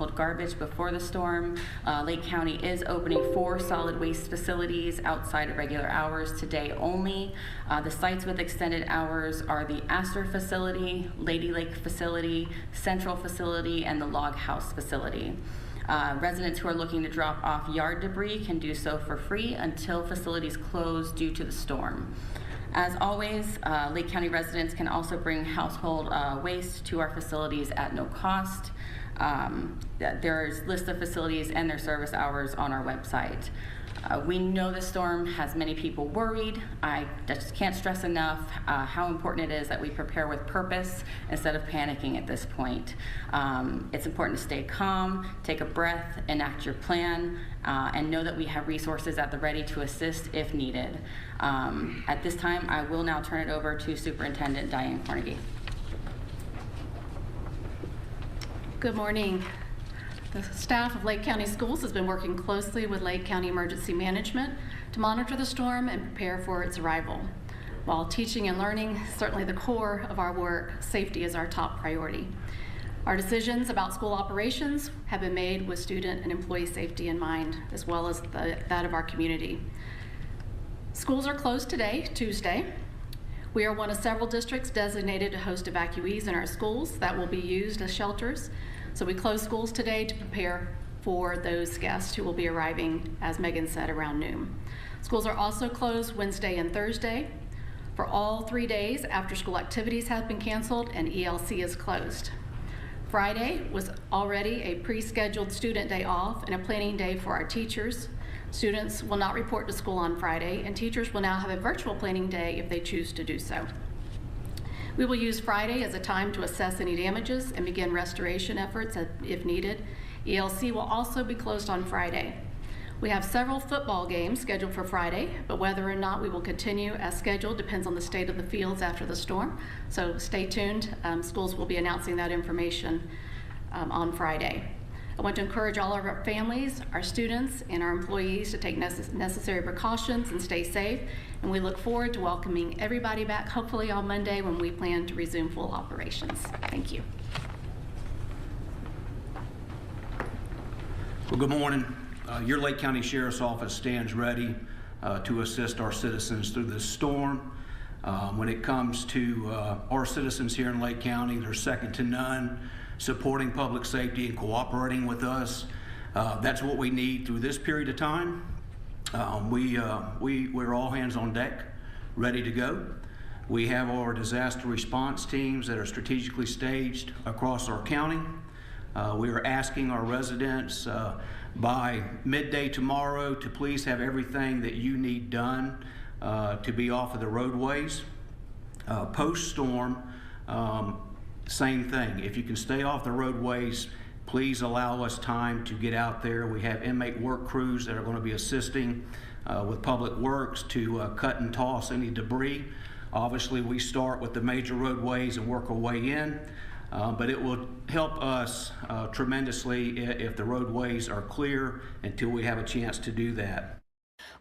garbage before the storm. Lake County is opening 4 solid waste facilities outside of regular hours today only. The sites with extended hours are the Astor facility, Lady Lake facility, Central facility, and the Log House facility. Residents who are looking to drop off yard debris can do so for free until facilities close due to the storm. As always, Lake County residents can also bring household waste to our facilities at no cost. There's a list of facilities and their service hours on our website. We know the storm has many people worried. I just can't stress enough how important it is that we prepare with purpose instead of panicking at this point. It's important to stay calm, take a breath, enact your plan, and know that we have resources at the ready to assist if needed. At this time, I will now turn it over to Superintendent Diane Carnegie. Good morning. The staff of Lake County Schools has been working closely with Lake County Emergency Management to monitor the storm and prepare for its arrival. While teaching and learning is certainly the core of our work, safety is our top priority. Our decisions about school operations have been made with student and employee safety in mind, as well as that of our community. Schools are closed today, Tuesday. We are one of several districts designated to host evacuees in our schools that will be used as shelters. So we close schools today to prepare for those guests who will be arriving, as Megan said, around noon. Schools are also closed Wednesday and Thursday for all 3 days after school activities have been canceled and ELC is closed. Friday was already a pre-scheduled student day off and a planning day for our teachers. Students will not report to school on Friday, and teachers will now have a virtual planning day if they choose to do so. We will use Friday as a time to assess any damages and begin restoration efforts if needed. ELC will also be closed on Friday. We have several football games scheduled for Friday, but whether or not we will continue as scheduled depends on the state of the fields after the storm. So stay tuned. Schools will be announcing that information on Friday. I want to encourage all of our families, our students, and our employees to take necessary precautions and stay safe. And we look forward to welcoming everybody back, hopefully on Monday, when we plan to resume full operations. Thank you. Well, good morning. Your Lake County Sheriff's Office stands ready to assist our citizens through this storm. When it comes to our citizens here in Lake County, they're second to none, supporting public safety and cooperating with us. That's what we need through this period of time. We're all hands on deck, ready to go. We have our disaster response teams that are strategically staged across our county. We are asking our residents by midday tomorrow to please have everything that you need done to be off of the roadways. Post-storm, same thing. If you can stay off the roadways, please allow us time to get out there. We have inmate work crews that are going to be assisting with Public Works to cut and toss any debris. Obviously, we start with the major roadways and work our way in, but it will help us tremendously if the roadways are clear until we have a chance to do that.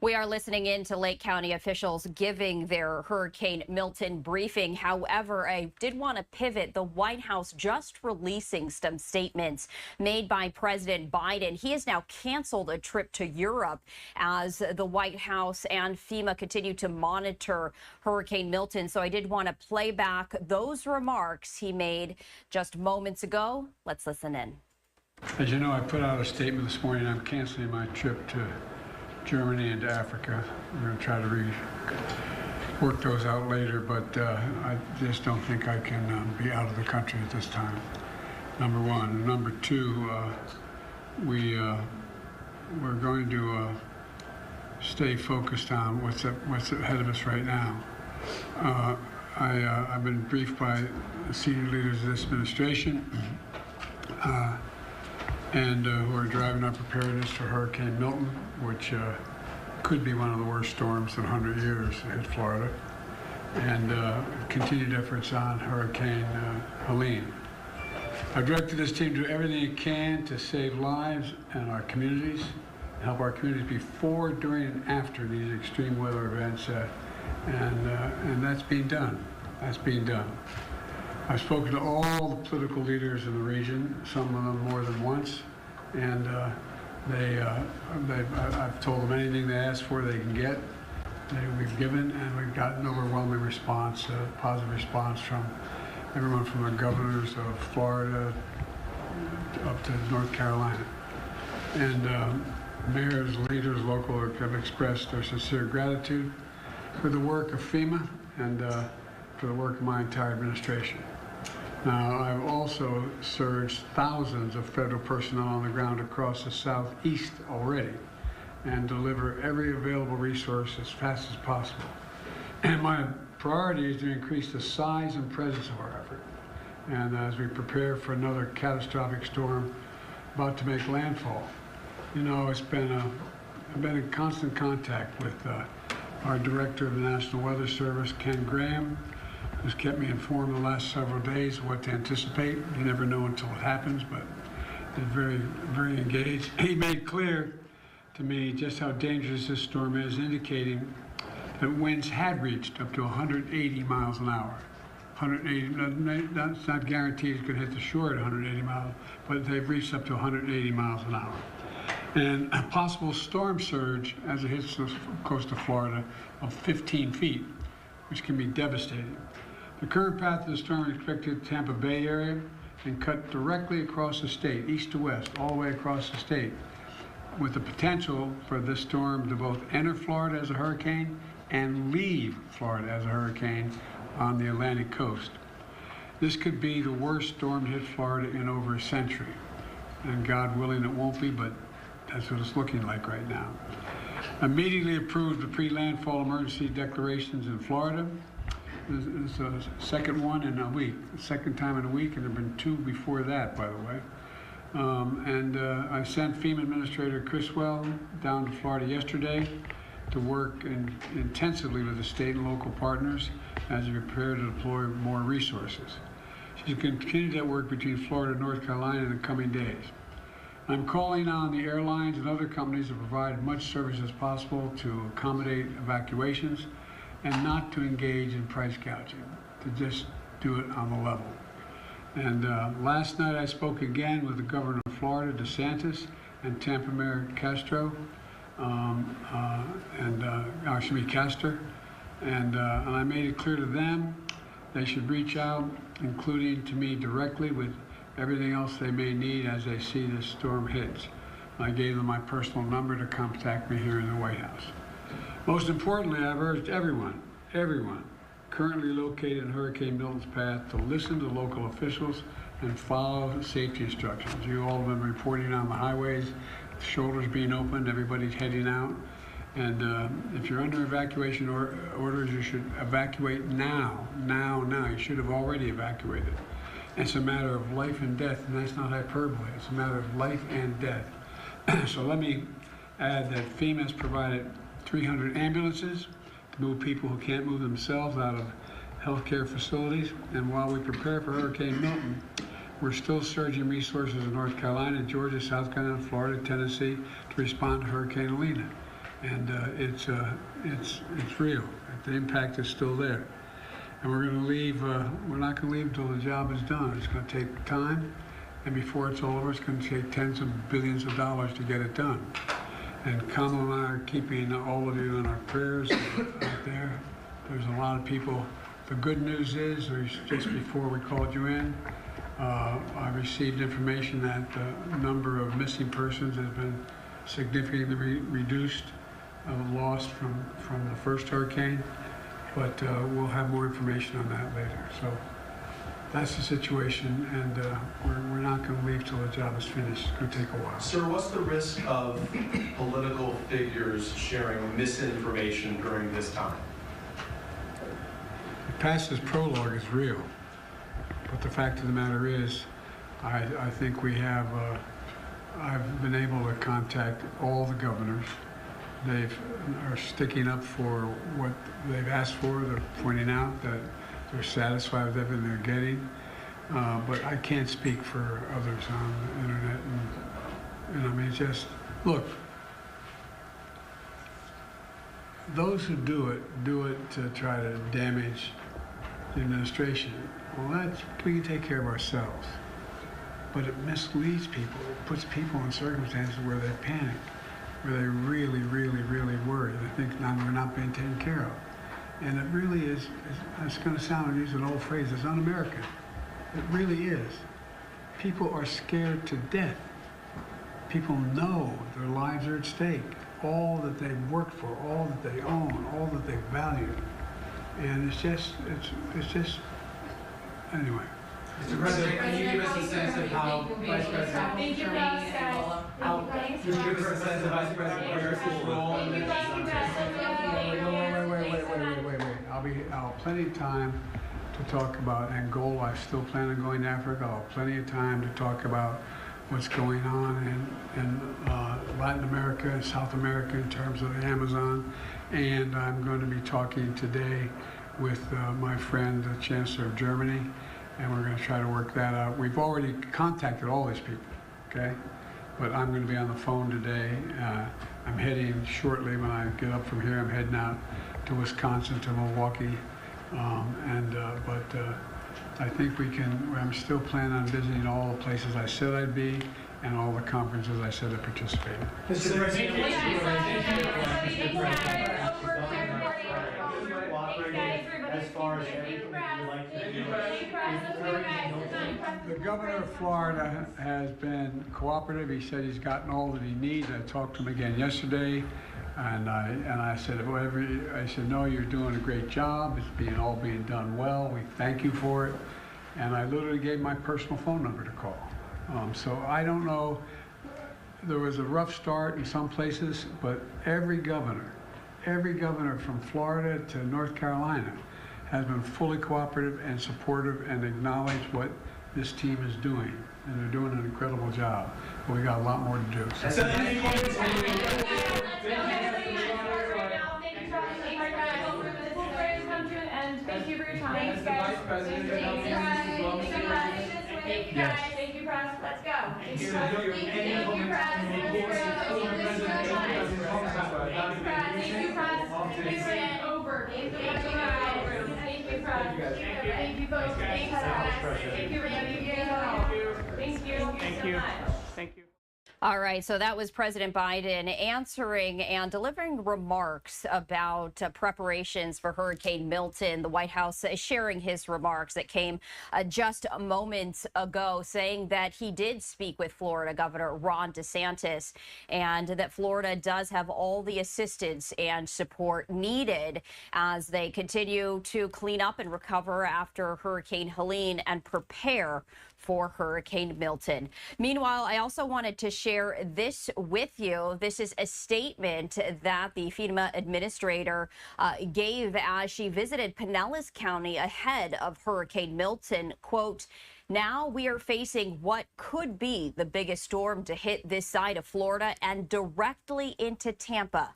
We are listening in to Lake County officials giving their Hurricane Milton briefing. However, I did want to pivot. The White House just releasing some statements made by President Biden. He has now canceled a trip to Europe as the White House and FEMA continue to monitor Hurricane Milton. So I did want to play back those remarks he made just moments ago. Let's listen in. As you know, I put out a statement this morning. I'm canceling my trip to Germany and Africa. We're going to try to work those out later, but I just don't think I can be out of the country at this time, number one. Number two, we're going to stay focused on what's ahead of us right now. I've been briefed by the senior leaders of this administration and who are driving up preparedness for Hurricane Milton, which could be one of the worst storms in 100 years to hit Florida, and continued efforts on Hurricane Helene. I've directed this team to do everything it can to save lives and our communities, help our communities before, during, and after these extreme weather events, and that's being done. That's being done. I've spoken to all the political leaders in the region, some of them more than once, and I've told them anything they ask for they can get. We've given, and we've gotten overwhelming response, positive response from everyone from the governors of Florida up to North Carolina. And mayors, leaders, local have expressed their sincere gratitude for the work of FEMA and for the work of my entire administration. Now, I've also surged thousands of federal personnel on the ground across the Southeast already and deliver every available resource as fast as possible. And my priority is to increase the size and presence of our effort. And as we prepare for another catastrophic storm about to make landfall, you know, I've been in constant contact with our director of the National Weather Service, Ken Graham, who's kept me informed the last several days what to anticipate. You never know until it happens, but he's very, very engaged. He made clear to me just how dangerous this storm is, indicating that winds had reached up to 180 miles an hour. 180, that's not guaranteed it's going to hit the shore at 180 miles, but they've reached up to 180 miles an hour. And a possible storm surge as it hits the coast of Florida of 15 feet, which can be devastating. The current path of the storm is expected to Tampa Bay area and cut directly across the state, east to west, all the way across the state, with the potential for this storm to both enter Florida as a hurricane and leave Florida as a hurricane on the Atlantic coast. This could be the worst storm to hit Florida in over a century. And God willing, it won't be, but that's what it's looking like right now. Immediately approved the pre-landfall emergency declarations in Florida. It's a second one in a week, the second time in a week, and there have been two before that, by the way. I sent FEMA Administrator Criswell down to Florida yesterday to work intensively with the state and local partners as we prepare to deploy more resources. She's going to continue that work between Florida and North Carolina in the coming days. I'm calling on the airlines and other companies to provide much service as possible to accommodate evacuations and not to engage in price gouging, to just do it on the level. And last night I spoke again with the governor of Florida, DeSantis, and Tampa Mayor Castro, Castor, and I made it clear to them they should reach out, including to me directly, with everything else they may need as they see this storm hits. I gave them my personal number to contact me here in the White House. Most importantly, I've urged everyone currently located in Hurricane Milton's path to listen to local officials and follow safety instructions. You all have been reporting on the highways, the shoulders being opened, everybody's heading out. And if you're under evacuation orders, you should evacuate now. You should have already evacuated. It's a matter of life and death, and that's not hyperbole. It's a matter of life and death. So let me add that FEMA has provided 300 ambulances to move people who can't move themselves out of healthcare facilities. And while we prepare for Hurricane Milton, we're still surging resources in North Carolina, Georgia, South Carolina, Florida, Tennessee to respond to Hurricane Helene. And it's real. The impact is still there. And we're going to leave, we're not going to leave until the job is done. It's going to take time, and before it's all over, it's going to take tens of billions of dollars to get it done. And Kamala and I are keeping all of you in our prayers out there. There's a lot of people. The good news is, just before we called you in, I received information that the number of missing persons has been significantly reduced, lost from the first hurricane. But we'll have more information on that later. So that's the situation, and we're not going to leave till the job is finished. It's going to take a while. Sir, what's the risk of political figures sharing misinformation during this time? The past prologue is real, but the fact of the matter is, I think we have, I've been able to contact all the governors. They are sticking up for what they've asked for. They're pointing out that they're satisfied with everything they're getting. But I can't speak for others on the internet. And I mean, just, look, those who do it to try to damage the administration, well, we can take care of ourselves. But it misleads people. It puts people in circumstances where they panic, where they really, really, really worry. They think we're not being taken care of. And it really is, it's going to sound, I'm using an old phrase, it's un-American. It really is. People are scared to death. People know their lives are at stake. All that they've worked for, all that they own, all that they value. And it's just, anyway. Mr. President, can you give us a sense of how Vice President? Thank you, guys. Can you give us a sense of Vice President Harris's role in this? Wait. I'll have plenty of time to talk about Angola. I still plan on going to Africa. I'll have plenty of time to talk about what's going on in Latin America and South America in terms of the Amazon. And I'm going to be talking today with my friend, the Chancellor of Germany, and we're going to try to work that out. We've already contacted all these people, okay? But I'm going to be on the phone today. I'm heading shortly when I get up from here. I'm heading out to Wisconsin, to Milwaukee. But I think we can, I'm still planning on visiting all the places I said I'd be and all the conferences I said I'd participate in. Mr. President, as far as everything you'd like to do. The governor of Florida has been cooperative. He said he's gotten all that he needs. I talked to him again yesterday, and I said, I said, no, you're doing a great job. It's all being done well. We thank you for it. And I literally gave my personal phone number to call. So I don't know. There was a rough start in some places, but every governor from Florida to North Carolina has been fully cooperative and supportive and acknowledged what this team is doing. And they're doing an incredible job. But we got a lot more to do. So Thank you for your time. Thanks, guys. Thank you, press. Let's go. Thank you, press. Thank you, press. Over. Thank you, guys. Thank you, press. Thank you, folks. Thank you, press. Thank you, Randy. Thank you so much. Thank you. All right, so that was President Biden answering and delivering remarks about preparations for Hurricane Milton. The White House sharing his remarks that came just moments ago, saying that he did speak with Florida Governor Ron DeSantis and that Florida does have all the assistance and support needed as they continue to clean up and recover after Hurricane Helene and prepare for Hurricane Milton. Meanwhile, I also wanted to share this with you. This is a statement that the FEMA administrator gave as she visited Pinellas County ahead of Hurricane Milton. Quote, "Now we are facing what could be the biggest storm to hit this side of Florida and directly into Tampa.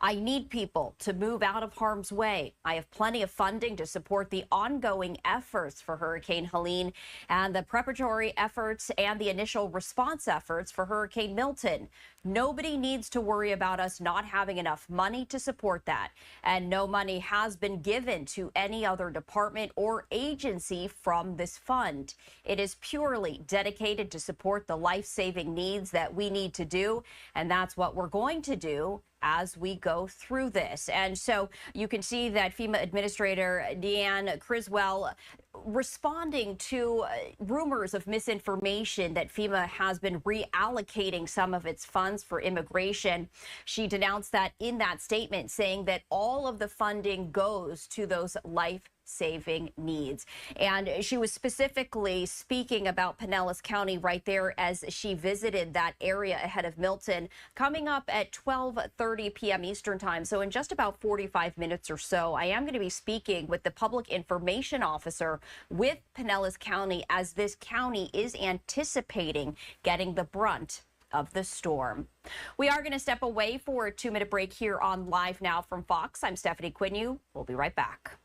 I need people to move out of harm's way. I have plenty of funding to support the ongoing efforts for Hurricane Helene and the preparatory efforts and the initial response efforts for Hurricane Milton. Nobody needs to worry about us not having enough money to support that. And no money has been given to any other department or agency from this fund. It is purely dedicated to support the life-saving needs that we need to do. And that's what we're going to do as we go through this." And so you can see that FEMA Administrator Deanne Criswell responding to rumors of misinformation that FEMA has been reallocating some of its funds for immigration. She denounced that in that statement, saying that all of the funding goes to those life-saving needs. And she was specifically speaking about Pinellas County right there as she visited that area ahead of Milton, coming up at 12:30 p.m. Eastern time. So in just about 45 minutes or so, I am going to be speaking with the public information officer with Pinellas County as this county is anticipating getting the brunt of the storm. We are going to step away for a 2-minute break here on Live Now from Fox. I'm Stephanie Quinnew. We'll be right back.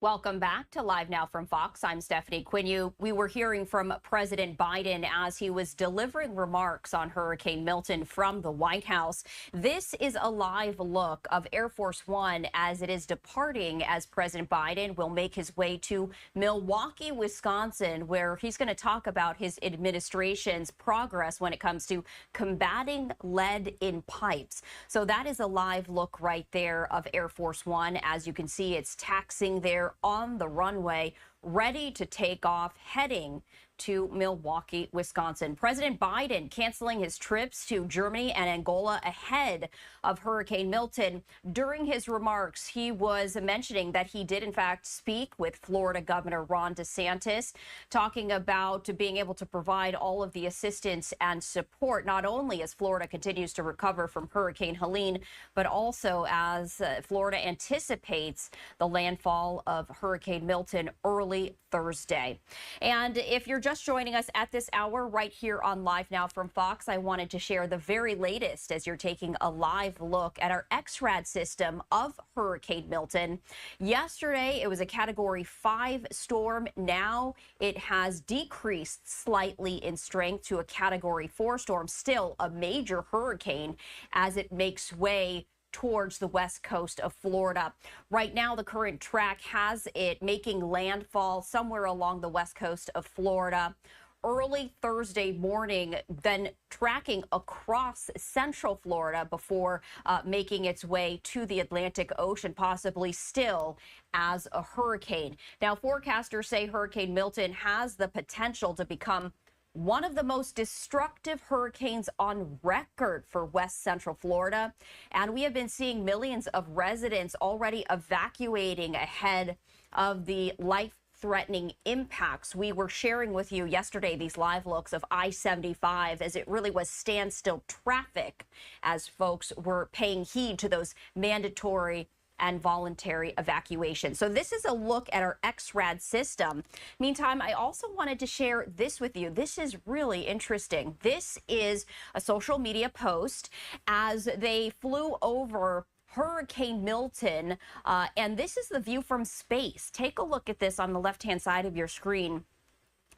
Welcome back to Live Now from Fox. I'm Stephanie Quinu. We were hearing from President Biden as he was delivering remarks on Hurricane Milton from the White House. This is a live look of Air Force One as it is departing, as President Biden will make his way to Milwaukee, Wisconsin, where he's going to talk about his administration's progress when it comes to combating lead in pipes. So that is a live look right there of Air Force One. As you can see, it's taxiing there on the runway, ready to take off, heading to Milwaukee, Wisconsin. President Biden canceling his trips to Germany and Angola ahead of Hurricane Milton. During his remarks, he was mentioning that he did, in fact, speak with Florida Governor Ron DeSantis, talking about being able to provide all of the assistance and support, not only as Florida continues to recover from Hurricane Helene, but also as Florida anticipates the landfall of Hurricane Milton early Thursday. And if you're just joining us at this hour right here on Live Now from Fox, I wanted to share the very latest as you're taking a live look at our XRAD system of Hurricane Milton. Yesterday, it was a Category 5 storm. Now it has decreased slightly in strength to a Category 4 storm, still a major hurricane as it makes way towards the west coast of Florida. Right now, the current track has it making landfall somewhere along the west coast of Florida early Thursday morning, then tracking across central Florida before making its way to the Atlantic Ocean, possibly still as a hurricane. Now, forecasters say Hurricane Milton has the potential to become one of the most destructive hurricanes on record for west central Florida. And we have been seeing millions of residents already evacuating ahead of the life-threatening impacts. We were sharing with you yesterday these live looks of I-75 as it really was standstill traffic as folks were paying heed to those mandatory and voluntary evacuation. So this is a look at our XRAD system. Meantime, I also wanted to share this with you. This is really interesting. This is a social media post as they flew over Hurricane Milton, and this is the view from space. Take a look at this on the left-hand side of your screen.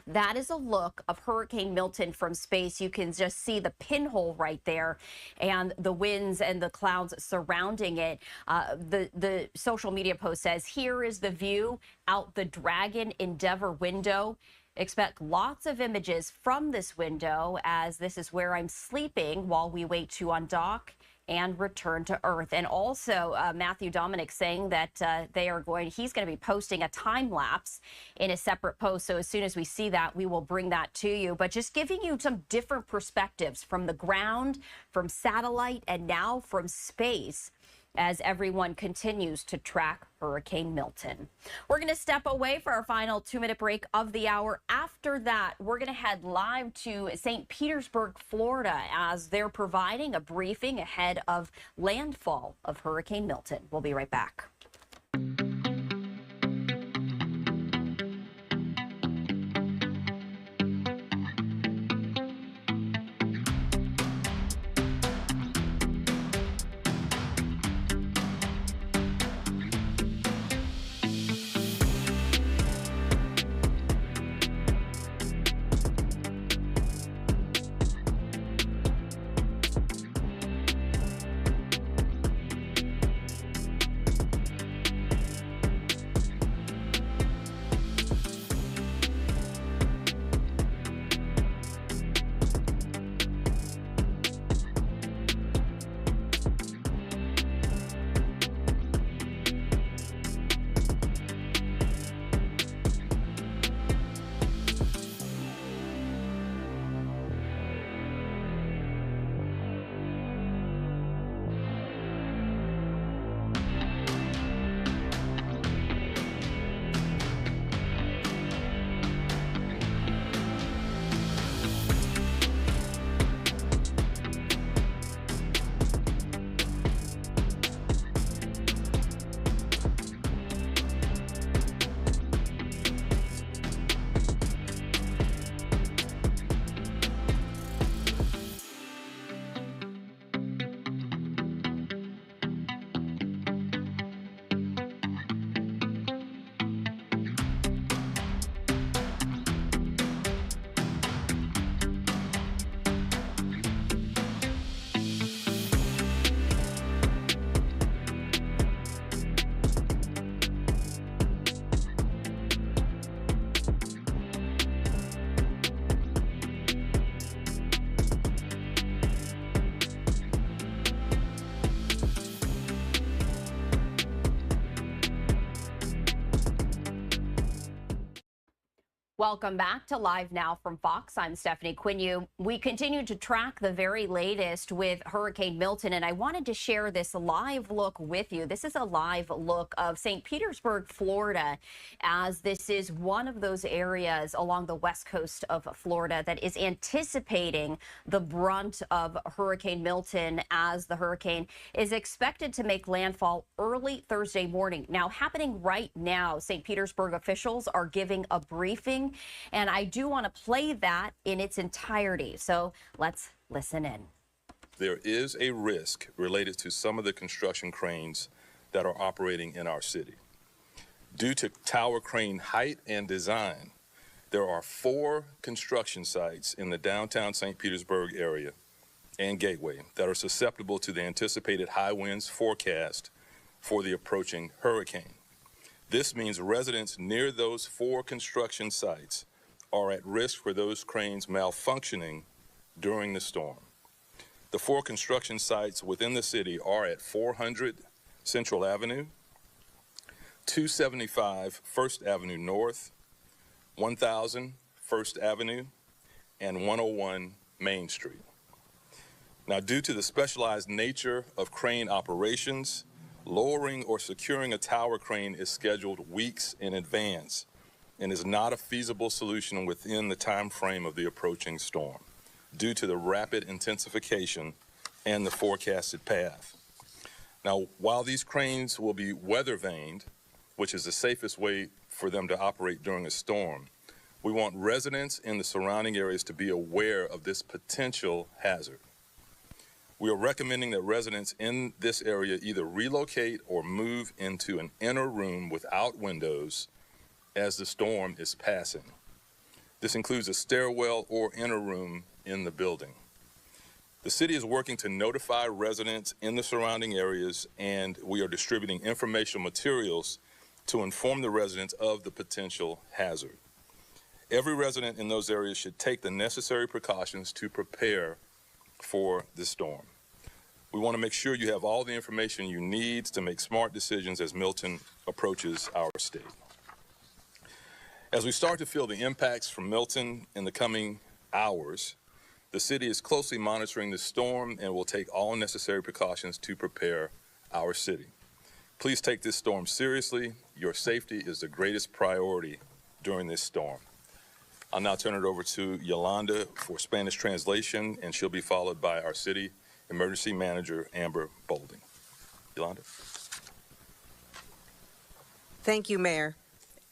That is a look of Hurricane Milton from space. You can just see the pinhole right there and the winds and the clouds surrounding it. The social media post says, here is the view out the Dragon Endeavour window. Expect lots of images from this window as this is where I'm sleeping while we wait to undock and return to Earth. And also Matthew Dominic saying that he's going to be posting a time lapse in a separate post. So as soon as we see that, we will bring that to you. But just giving you some different perspectives from the ground, from satellite, and now from space, as everyone continues to track Hurricane Milton. We're going to step away for our final 2-minute break of the hour. After that, we're going to head live to St. Petersburg, Florida, as they're providing a briefing ahead of landfall of Hurricane Milton. We'll be right back. Welcome back to Live Now from Fox. I'm Stephanie Quinu. We continue to track the very latest with Hurricane Milton, and I wanted to share this live look with you. This is a live look of St. Petersburg, Florida, as this is one of those areas along the west coast of Florida that is anticipating the brunt of Hurricane Milton, as the hurricane is expected to make landfall early Thursday morning. Now, happening right now, St. Petersburg officials are giving a briefing, and I do want to play that in its entirety. So let's listen in. There is a risk related to some of the construction cranes that are operating in our city. Due to tower crane height and design, there are 4 construction sites in the downtown St. Petersburg area and Gateway that are susceptible to the anticipated high winds forecast for the approaching hurricane. This means residents near those 4 construction sites are at risk for those cranes malfunctioning during the storm. The 4 construction sites within the city are at 400 Central Avenue, 275 First Avenue North, 1000 First Avenue, and 101 Main Street. Now, due to the specialized nature of crane operations, lowering or securing a tower crane is scheduled weeks in advance and is not a feasible solution within the time frame of the approaching storm due to the rapid intensification and the forecasted path. Now, while these cranes will be weather vaned, which is the safest way for them to operate during a storm, we want residents in the surrounding areas to be aware of this potential hazard. We are recommending that residents in this area either relocate or move into an inner room without windows as the storm is passing. This includes a stairwell or inner room in the building. The city is working to notify residents in the surrounding areas, and we are distributing informational materials to inform the residents of the potential hazard. Every resident in those areas should take the necessary precautions to prepare for the storm. We want to make sure you have all the information you need to make smart decisions as Milton approaches our state. As we start to feel the impacts from Milton in the coming hours, the city is closely monitoring the storm and will take all necessary precautions to prepare our city. Please take this storm seriously. Your safety is the greatest priority during this storm. I'll now turn it over to Yolanda for Spanish translation, and she'll be followed by our city emergency manager, Amber Bolding. Yolanda. Thank you, Mayor.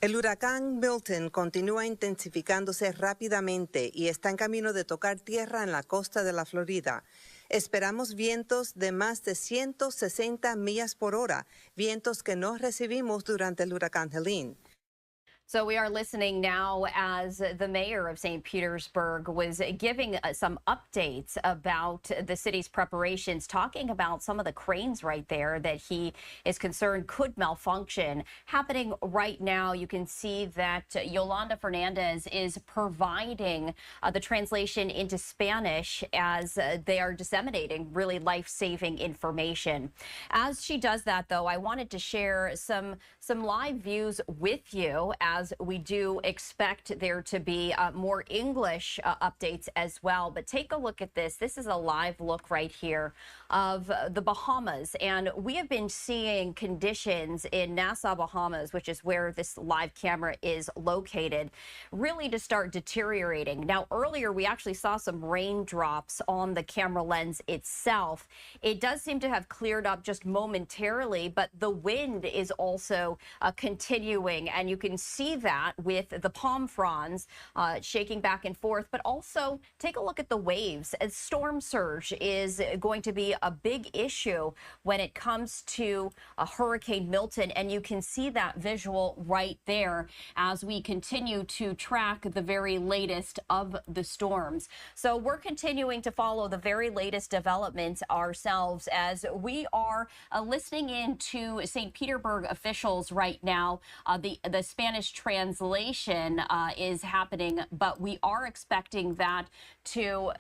El huracán Milton continúa intensificándose rápidamente y está en camino de tocar tierra en la costa de la Florida. Esperamos vientos de más de 160 millas por hora, vientos que no recibimos durante el huracán Helene. So we are listening now as the mayor of St. Petersburg was giving some updates about the city's preparations, talking about some of the cranes right there that he is concerned could malfunction. Happening right now, you can see that Yolanda Fernandez is providing the translation into Spanish as they are disseminating really life-saving information. As she does that, though, I wanted to share some live views with you, as we do expect there to be more English updates as well. But take a look at this. This is a live look right here of the Bahamas. And we have been seeing conditions in Nassau, Bahamas, which is where this live camera is located, really to start deteriorating. Now, earlier we actually saw some raindrops on the camera lens itself. It does seem to have cleared up just momentarily, but the wind is also continuing, and you can see that with the palm fronds shaking back and forth. But also take a look at the waves. A storm surge is going to be a big issue when it comes to Hurricane Milton, and you can see that visual right there as we continue to track the very latest of the storms. So we're continuing to follow the very latest developments ourselves as we are listening in to St. Petersburg officials right now. The Spanish translation is happening, but we are expecting that to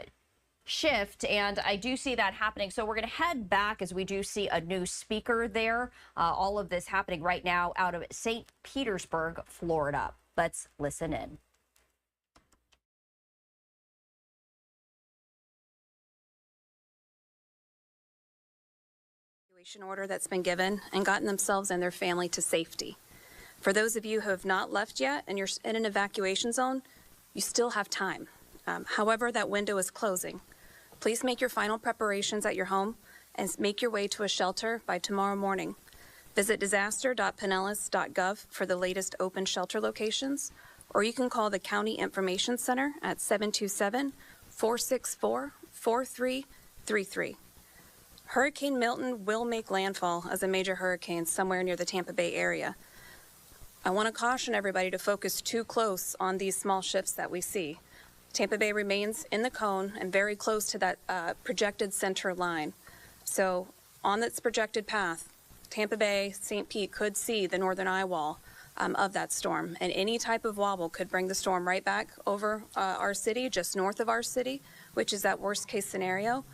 shift, and I do see that happening. So we're going to head back as we do see a new speaker there. All of this happening right now out of St. Petersburg, Florida. Let's listen in. evacuation order that's been given and gotten themselves and their family to safety. For those of you who have not left yet and you're in an evacuation zone, you still have time. However, that window is closing. Please make your final preparations at your home and make your way to a shelter by tomorrow morning. Visit disaster.pinellas.gov for the latest open shelter locations, or you can call the County Information Center at 727-464-4333. Hurricane Milton will make landfall as a major hurricane somewhere near the Tampa Bay area. I want to caution everybody to focus too close on these small shifts that we see. Tampa Bay remains in the cone and very close to that projected center line. So on its projected path, Tampa Bay, St. Pete could see the northern eye wall of that storm, and any type of wobble could bring the storm right back over our city, just north of our city, which is that worst case scenario,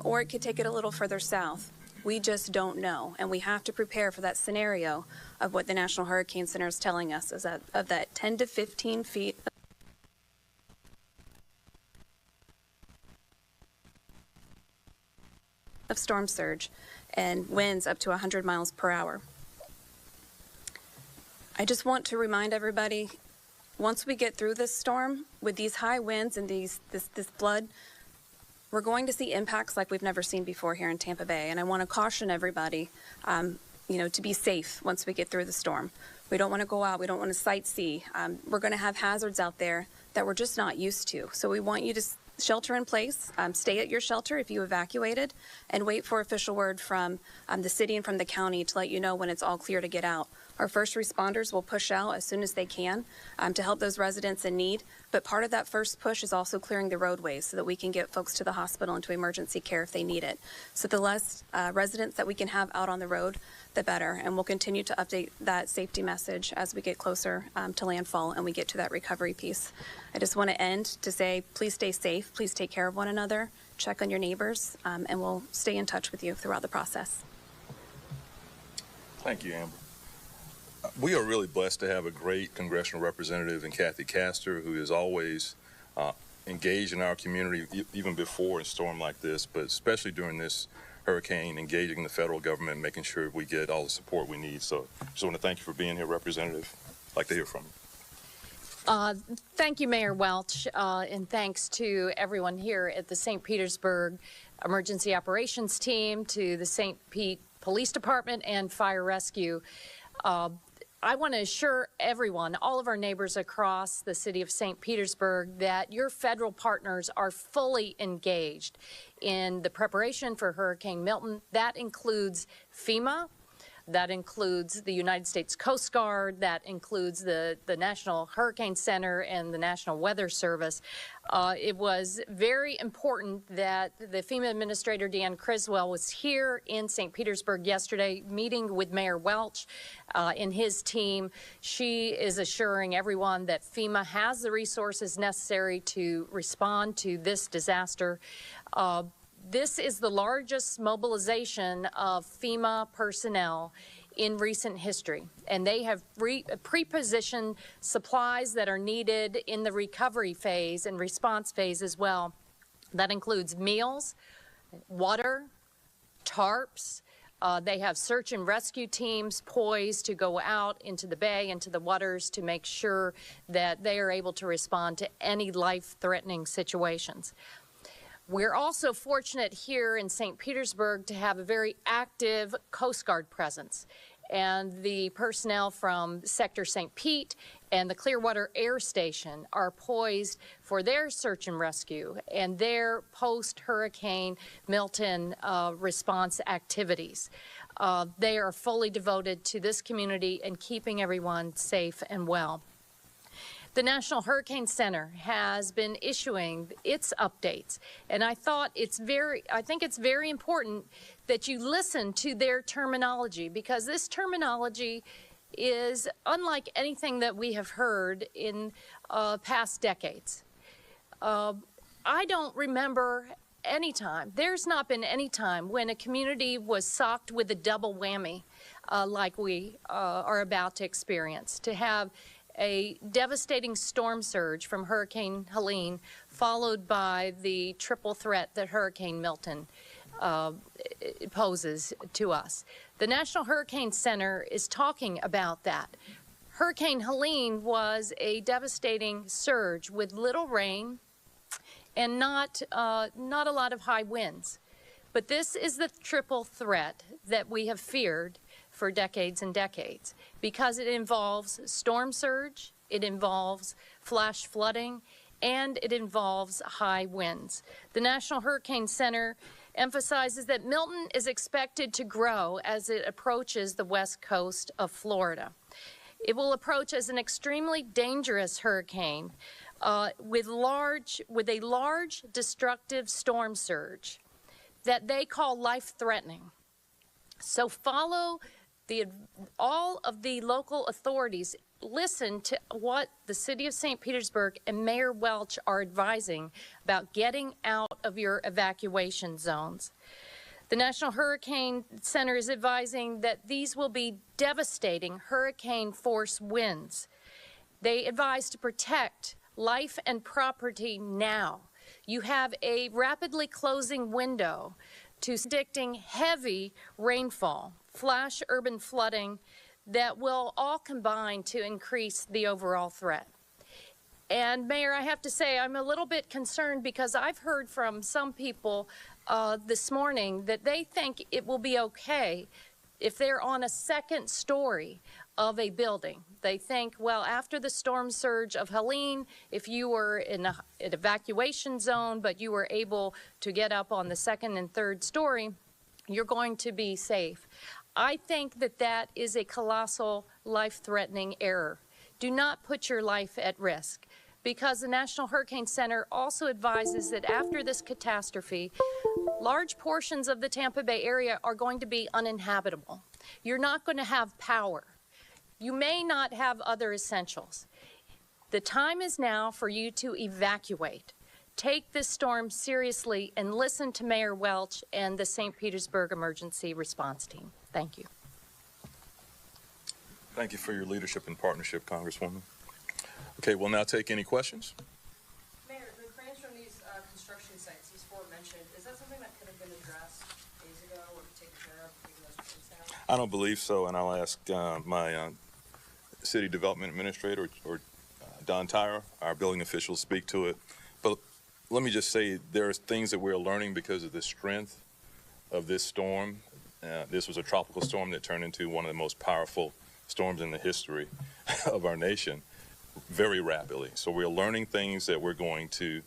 or it could take it a little further south. We just don't know, and we have to prepare for that scenario of what the National Hurricane Center is telling us, is that of that 10 to 15 feet of storm surge and winds up to 100 miles per hour. I just want to remind everybody, once we get through this storm, with these high winds and this flood, we're going to see impacts like we've never seen before here in Tampa Bay. And I want to caution everybody, to be safe once we get through the storm. We don't want to go out. We don't want to sightsee. We're going to have hazards out there that we're just not used to. So we want you to shelter in place, stay at your shelter if you evacuated, and wait for official word from the city and from the county to let you know when it's all clear to get out. Our first responders will push out as soon as they can to help those residents in need, but part of that first push is also clearing the roadways so that we can get folks to the hospital and to emergency care if they need it. So the less residents that we can have out on the road, the better, and we'll continue to update that safety message as we get closer to landfall and we get to that recovery piece. I just want to end to say, please stay safe, please take care of one another, check on your neighbors, and we'll stay in touch with you throughout the process. Thank you, Amber. We are really blessed to have a great congressional representative in Kathy Castor, who is always engaged in our community, even before a storm like this, but especially during this hurricane, engaging the federal government, making sure we get all the support we need. So just want to thank you for being here, Representative. I'd like to hear from you. Thank you, Mayor Welch, and thanks to everyone here at the St. Petersburg Emergency Operations Team, to the St. Pete Police Department and Fire Rescue. I want to assure everyone, all of our neighbors across the city of St. Petersburg, that your federal partners are fully engaged in the preparation for Hurricane Milton. That includes FEMA, that includes the United States Coast Guard, that includes the National Hurricane Center and the National Weather Service. It was very important that the FEMA Administrator, Deanne Criswell, was here in St. Petersburg yesterday meeting with Mayor Welch and his team. She is assuring everyone that FEMA has the resources necessary to respond to this disaster. This is the largest mobilization of FEMA personnel in recent history, and they have pre-positioned supplies that are needed in the recovery phase and response phase as well. That includes meals, water, tarps. They have search and rescue teams poised to go out into the bay, into the waters, to make sure that they are able to respond to any life-threatening situations. We're also fortunate here in St. Petersburg to have a very active Coast Guard presence, and the personnel from Sector St. Pete and the Clearwater Air Station are poised for their search and rescue and their post-Hurricane Milton response activities. They are fully devoted to this community and keeping everyone safe and well. The National Hurricane Center has been issuing its updates, and I think it's very important that you listen to their terminology, because this terminology is unlike anything that we have heard in past decades. I don't remember any time, there's not been any time when a community was socked with a double whammy like we are about to experience, to have a devastating storm surge from Hurricane Helene, followed by the triple threat that Hurricane Milton poses to us. The National Hurricane Center is talking about that. Hurricane Helene was a devastating surge with little rain and not a lot of high winds. But this is the triple threat that we have feared for decades and decades because it involves storm surge, it involves flash flooding, and it involves high winds. The National Hurricane Center emphasizes that Milton is expected to grow as it approaches the west coast of Florida. It will approach as an extremely dangerous hurricane with a large destructive storm surge that they call life-threatening. So follow all of the local authorities. Listen to what the City of St. Petersburg and Mayor Welch are advising about getting out of your evacuation zones. The National Hurricane Center is advising that these will be devastating hurricane force winds. They advise to protect life and property now. You have a rapidly closing window to predicting heavy rainfall, flash urban flooding that will all combine to increase the overall threat. And Mayor, I have to say I'm a little bit concerned because I've heard from some people this morning that they think it will be okay if they're on a second story of a building. They think, well, after the storm surge of Helene, if you were in an evacuation zone, but you were able to get up on the second and third story, you're going to be safe. I think that that is a colossal life-threatening error. Do not put your life at risk, because the National Hurricane Center also advises that after this catastrophe, large portions of the Tampa Bay area are going to be uninhabitable. You're not going to have power. You may not have other essentials. The time is now for you to evacuate. Take this storm seriously and listen to Mayor Welch and the St. Petersburg Emergency Response Team. Thank you. Thank you for your leadership and partnership, Congresswoman. Okay, we'll now take any questions. Mayor, the cranes from these construction sites, these four mentioned, is that something that could have been addressed days ago or taken care of, taking those cranes down? I don't believe so, and I'll ask my City Development Administrator or Don Tyra, our building officials, speak to it. But let me just say there are things that we're learning because of the strength of this storm. This was a tropical storm that turned into one of the most powerful storms in the history of our nation very rapidly. So we're learning things that we're going to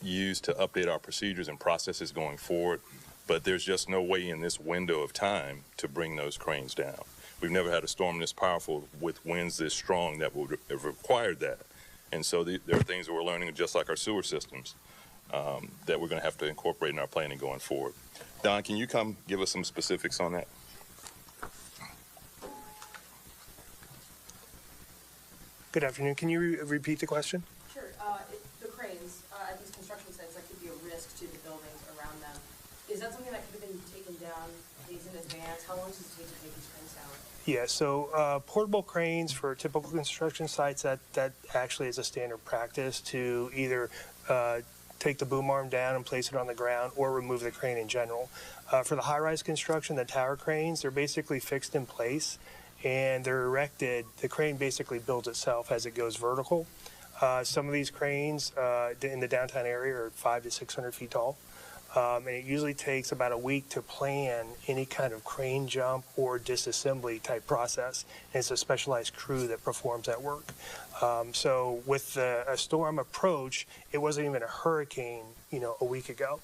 use to update our procedures and processes going forward. But there's just no way in this window of time to bring those cranes down. We've never had a storm this powerful with winds this strong that would have required that. And so there are things that we're learning, just like our sewer systems, that we're going to have to incorporate in our planning going forward. Don, can you come give us some specifics on that? Good afternoon. Can you repeat the question? Sure. The cranes at these construction sites, that could be a risk to the buildings around them. Is that something that could have been taken down days in advance? How long does it take to take these cranes down? Yeah, so portable cranes for typical construction sites, that actually is a standard practice to either take the boom arm down and place it on the ground or remove the crane in general. For the high-rise construction, the tower cranes, they're basically fixed in place and they're erected. The crane basically builds itself as it goes vertical. Some of these cranes in the downtown area are 500 to 600 feet tall. And it usually takes about a week to plan any kind of crane jump or disassembly type process. And it's a specialized crew that performs that work. So with a storm approach, it wasn't even a hurricane, a week ago.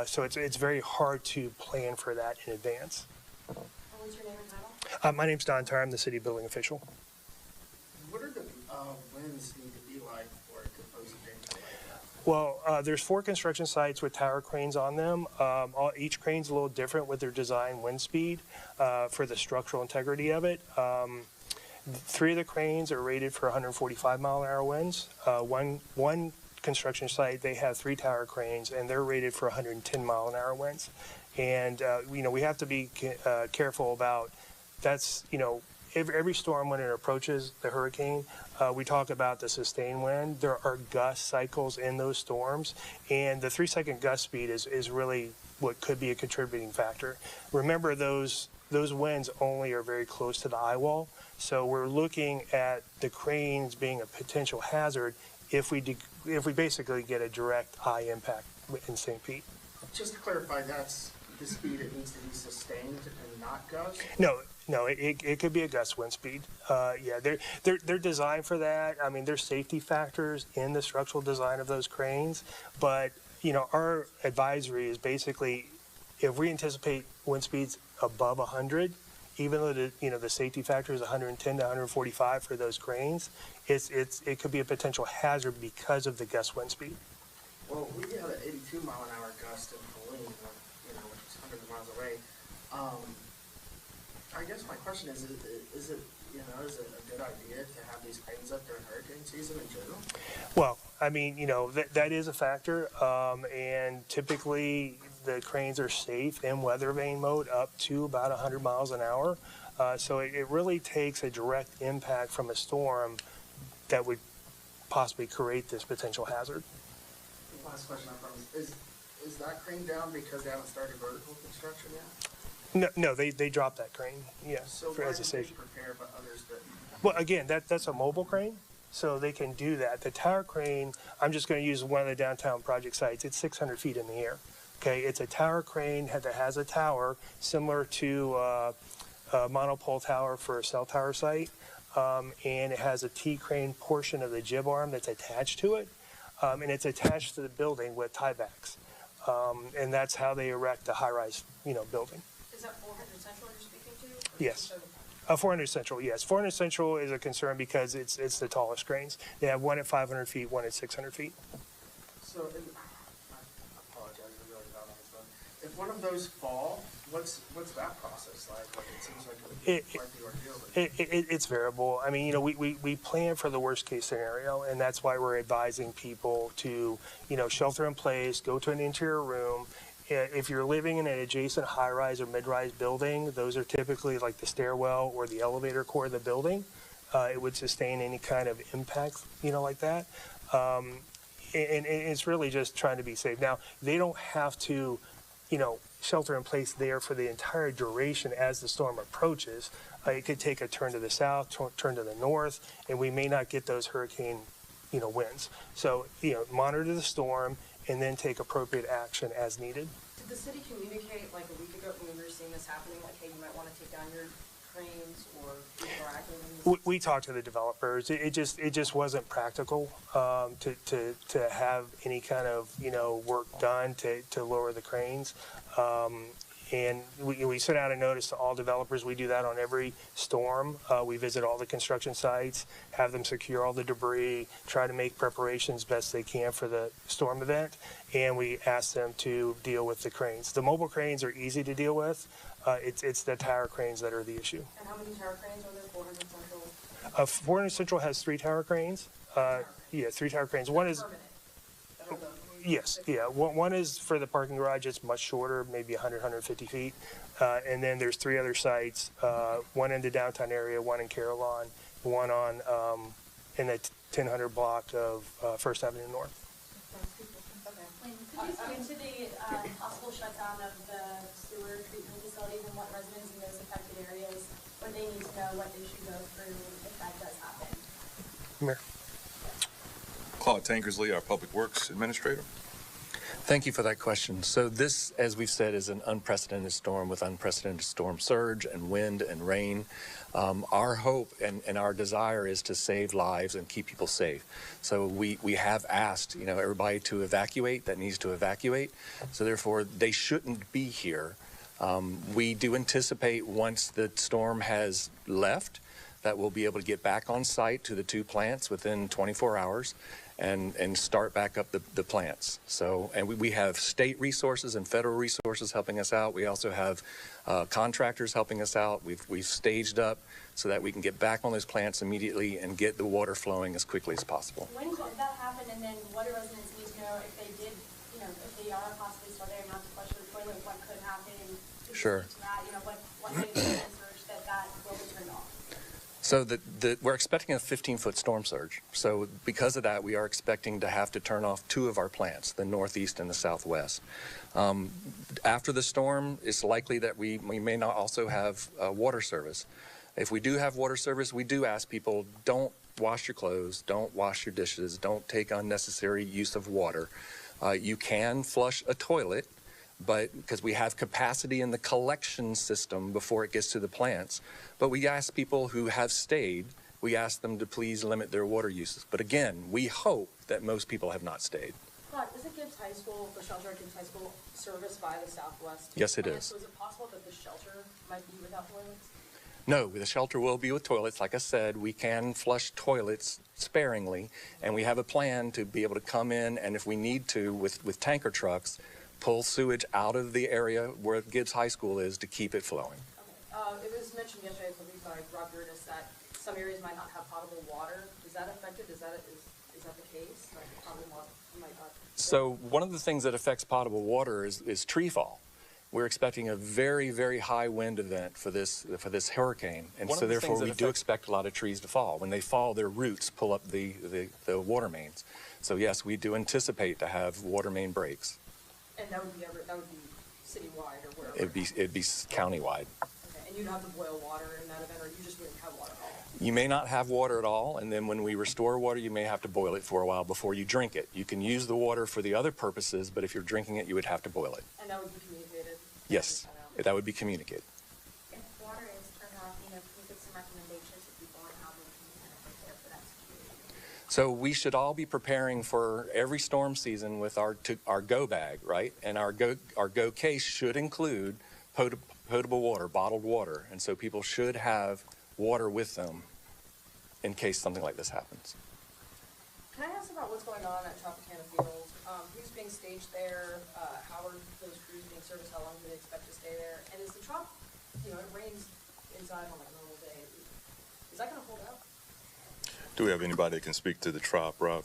So it's very hard to plan for that in advance. What's your name and title? My name's Don Tyra. I'm the city building official. What are the winds need to be like for it to pose a danger like that? Well, there's 4 construction sites with tower cranes on them. Each crane's a little different with their design wind speed for the structural integrity of it. 3 of the cranes are rated for 145 mile an hour winds. One construction site, they have 3 tower cranes and they're rated for 110 mile an hour winds. And we have to be careful about that's every storm when it approaches the hurricane, we talk about the sustained wind. There are gust cycles in those storms, and the 3-second gust speed is really what could be a contributing factor. Remember, those winds only are very close to the eye wall, so we're looking at the cranes being a potential hazard if we basically get a direct eye impact in St. Pete. Just to clarify, that's the speed it needs to be sustained and not gust? No, it could be a gust wind speed. Yeah, they're designed for that. I mean, there's safety factors in the structural design of those cranes, but our advisory is basically if we anticipate wind speeds above 100, even though the safety factor is 110 to 145 for those cranes, it could be a potential hazard because of the gust wind speed. Well, we had an 82 mile an hour gust in Helene, which is hundreds of miles away. I guess my question is it a good idea to have these cranes up during hurricane season in general? Well, I mean, that is a factor, and typically the cranes are safe in weather vane mode up to about 100 miles an hour. So it really takes a direct impact from a storm that would possibly create this potential hazard. Last question, I promise. Is that crane down because they haven't started vertical construction yet? No, they dropped that crane, So as a safety. prepare, but others didn't? Well, again, that's a mobile crane, so they can do that. The tower crane, I'm just going to use one of the downtown project sites. It's 600 feet in the air. Okay, it's a tower crane that has a tower similar to a monopole tower for a cell tower site, and it has a T-crane portion of the jib arm that's attached to it, and it's attached to the building with tiebacks, and that's how they erect a high-rise, building. Is that 400 Central you're speaking to? Yes. 400 Central, yes. 400 Central is a concern because it's the tallest cranes. They have one at 500 feet, one at 600 feet. So, I apologize, I'm really bad on this one. If one of those fall, what's that process like? It seems like it would be quite the ordeal. It's variable. I mean, we plan for the worst case scenario, and that's why we're advising people to, shelter in place, go to an interior room. If you're living in an adjacent high-rise or mid-rise building, those are typically like the stairwell or the elevator core of the building. It would sustain any kind of impact, like that. And it's really just trying to be safe. Now, they don't have to, shelter in place there for the entire duration as the storm approaches. It could take a turn to the south, turn to the north, and we may not get those hurricane, winds. So, monitor the storm and then take appropriate action as needed. Did the city communicate like a week ago when we were seeing this happening, like, hey, you might want to take down your cranes or be proactive? We talked to the developers. It just wasn't practical to have any kind of work done to lower the cranes. And we sent out a notice to all developers. We do that on every storm. We visit all the construction sites, have them secure all the debris, try to make preparations best they can for the storm event, and we ask them to deal with the cranes. The mobile cranes are easy to deal with. It's the tower cranes that are the issue. And how many tower cranes are there? 400 Central? 400 Central has 3 tower cranes. 3 tower cranes. One is... Yes, yeah. One is for the parking garage. It's much shorter, maybe 100, 150 feet. And then there's 3 other sites, one in the downtown area, one in Carillon, one on in the 1000 block of First Avenue North. Could you speak to the possible shutdown of the sewer treatment facilities and what residents in those affected areas, what they need to know, what they should go through if that does happen? Mayor. Claude Tankersley, our Public Works Administrator. Thank you for that question. So this, as we've said, is an unprecedented storm with unprecedented storm surge and wind and rain. Our hope and our desire is to save lives and keep people safe. So we have asked, everybody to evacuate that needs to evacuate. So therefore, they shouldn't be here. We do anticipate once the storm has left that we'll be able to get back on site to the 2 plants within 24 hours. And start back up the plants. So, and we have state resources and federal resources helping us out. We also have contractors helping us out. We've staged up so that we can get back on those plants immediately and get the water flowing as quickly as possible. When could that happen, and then what do residents need to know if they did, if they are possibly still there, not to flush their toilet, what could happen? Sure. To that, what things can search that will be turned off? So we're expecting a 15-foot storm surge. So because of that, we are expecting to have to turn off 2 of our plants, the northeast and the southwest. After the storm, it's likely that we may not also have water service. If we do have water service, we do ask people, don't wash your clothes, don't wash your dishes, don't take unnecessary use of water. You can flush a toilet, but because we have capacity in the collection system before it gets to the plants. But we ask people who have stayed, we ask them to please limit their water uses. But again, we hope that most people have not stayed. Todd, isn't Gibbs High School, the shelter at Gibbs High School, serviced by the Southwest? Yes, it plant? is. So is it possible that the shelter might be without toilets? No, the shelter will be with toilets. Like I said, we can flush toilets sparingly, and we have a plan to be able to come in and if we need to, with tanker trucks, pull sewage out of the area where Gibbs High School is to keep it flowing. Okay. It was mentioned yesterday, I believe, by Rob Burtis, that some areas might not have potable water. Is that affected? Is that the case? Like potable water might not. So one of the things that affects potable water is tree fall. We're expecting a very, very high wind event for this hurricane, and so therefore we do expect a lot of trees to fall. When they fall, their roots pull up the water mains. So yes, we do anticipate to have water main breaks. And that would be citywide or wherever? It'd be countywide. Okay. And you'd have to boil water in that event, or you just wouldn't have water at all? You may not have water at all, and then when we restore water, you may have to boil it for a while before you drink it. You can use the water for the other purposes, but if you're drinking it, you would have to boil it. And that would be communicated? Yes, that would be communicated. If water is turned off, can you give some recommendations to people on how they can prepare for that situation? So we should all be preparing for every storm season with our go bag, right? And our go case should include potable water, bottled water, and so people should have water with them in case something like this happens. Can I ask about what's going on at Tropicana Field? Who's being staged there? How are those crews being serviced? How long do they expect to stay there? And is the Trop, it rains inside on like a normal day. Is that going to hold out? Do we have anybody that can speak to the Trop, Rob?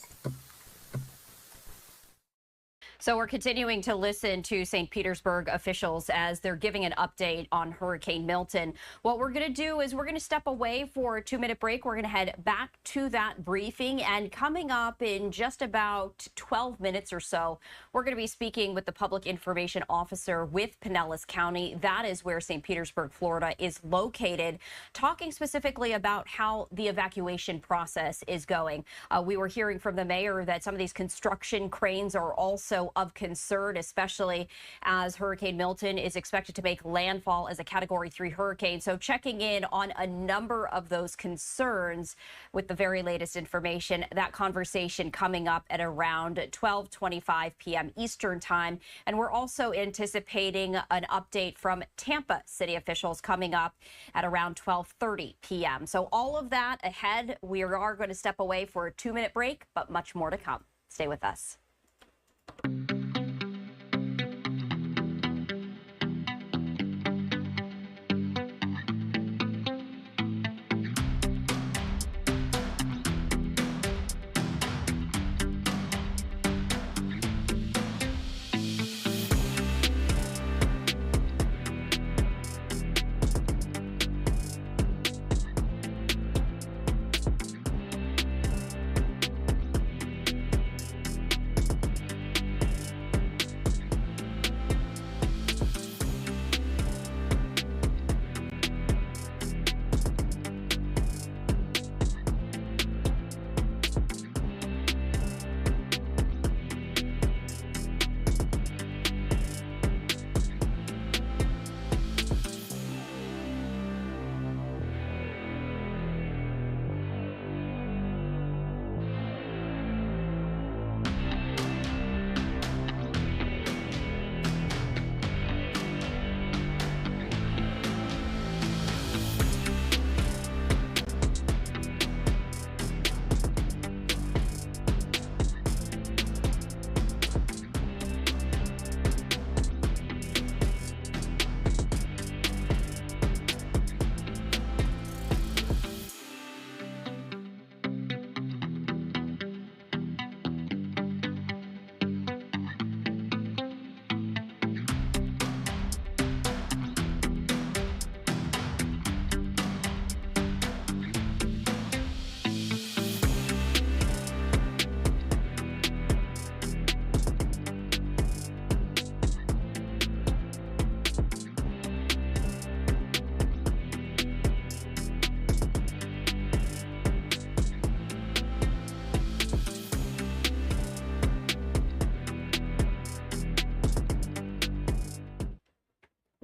So we're continuing to listen to St. Petersburg officials as they're giving an update on Hurricane Milton. What we're going to do is we're going to step away for a 2-minute break. We're going to head back to that briefing. And coming up in just about 12 minutes or so, we're going to be speaking with the public information officer with Pinellas County. That is where St. Petersburg, Florida is located, talking specifically about how the evacuation process is going. We were hearing from the mayor that some of these construction cranes are also of concern, especially as Hurricane Milton is expected to make landfall as a Category 3 hurricane. So checking in on a number of those concerns with the very latest information. That conversation coming up at around 12:25 p.m. Eastern time. And we're also anticipating an update from Tampa city officials coming up at around 12:30 p.m. So all of that ahead. We are going to step away for a 2-minute break, but much more to come. Stay with us.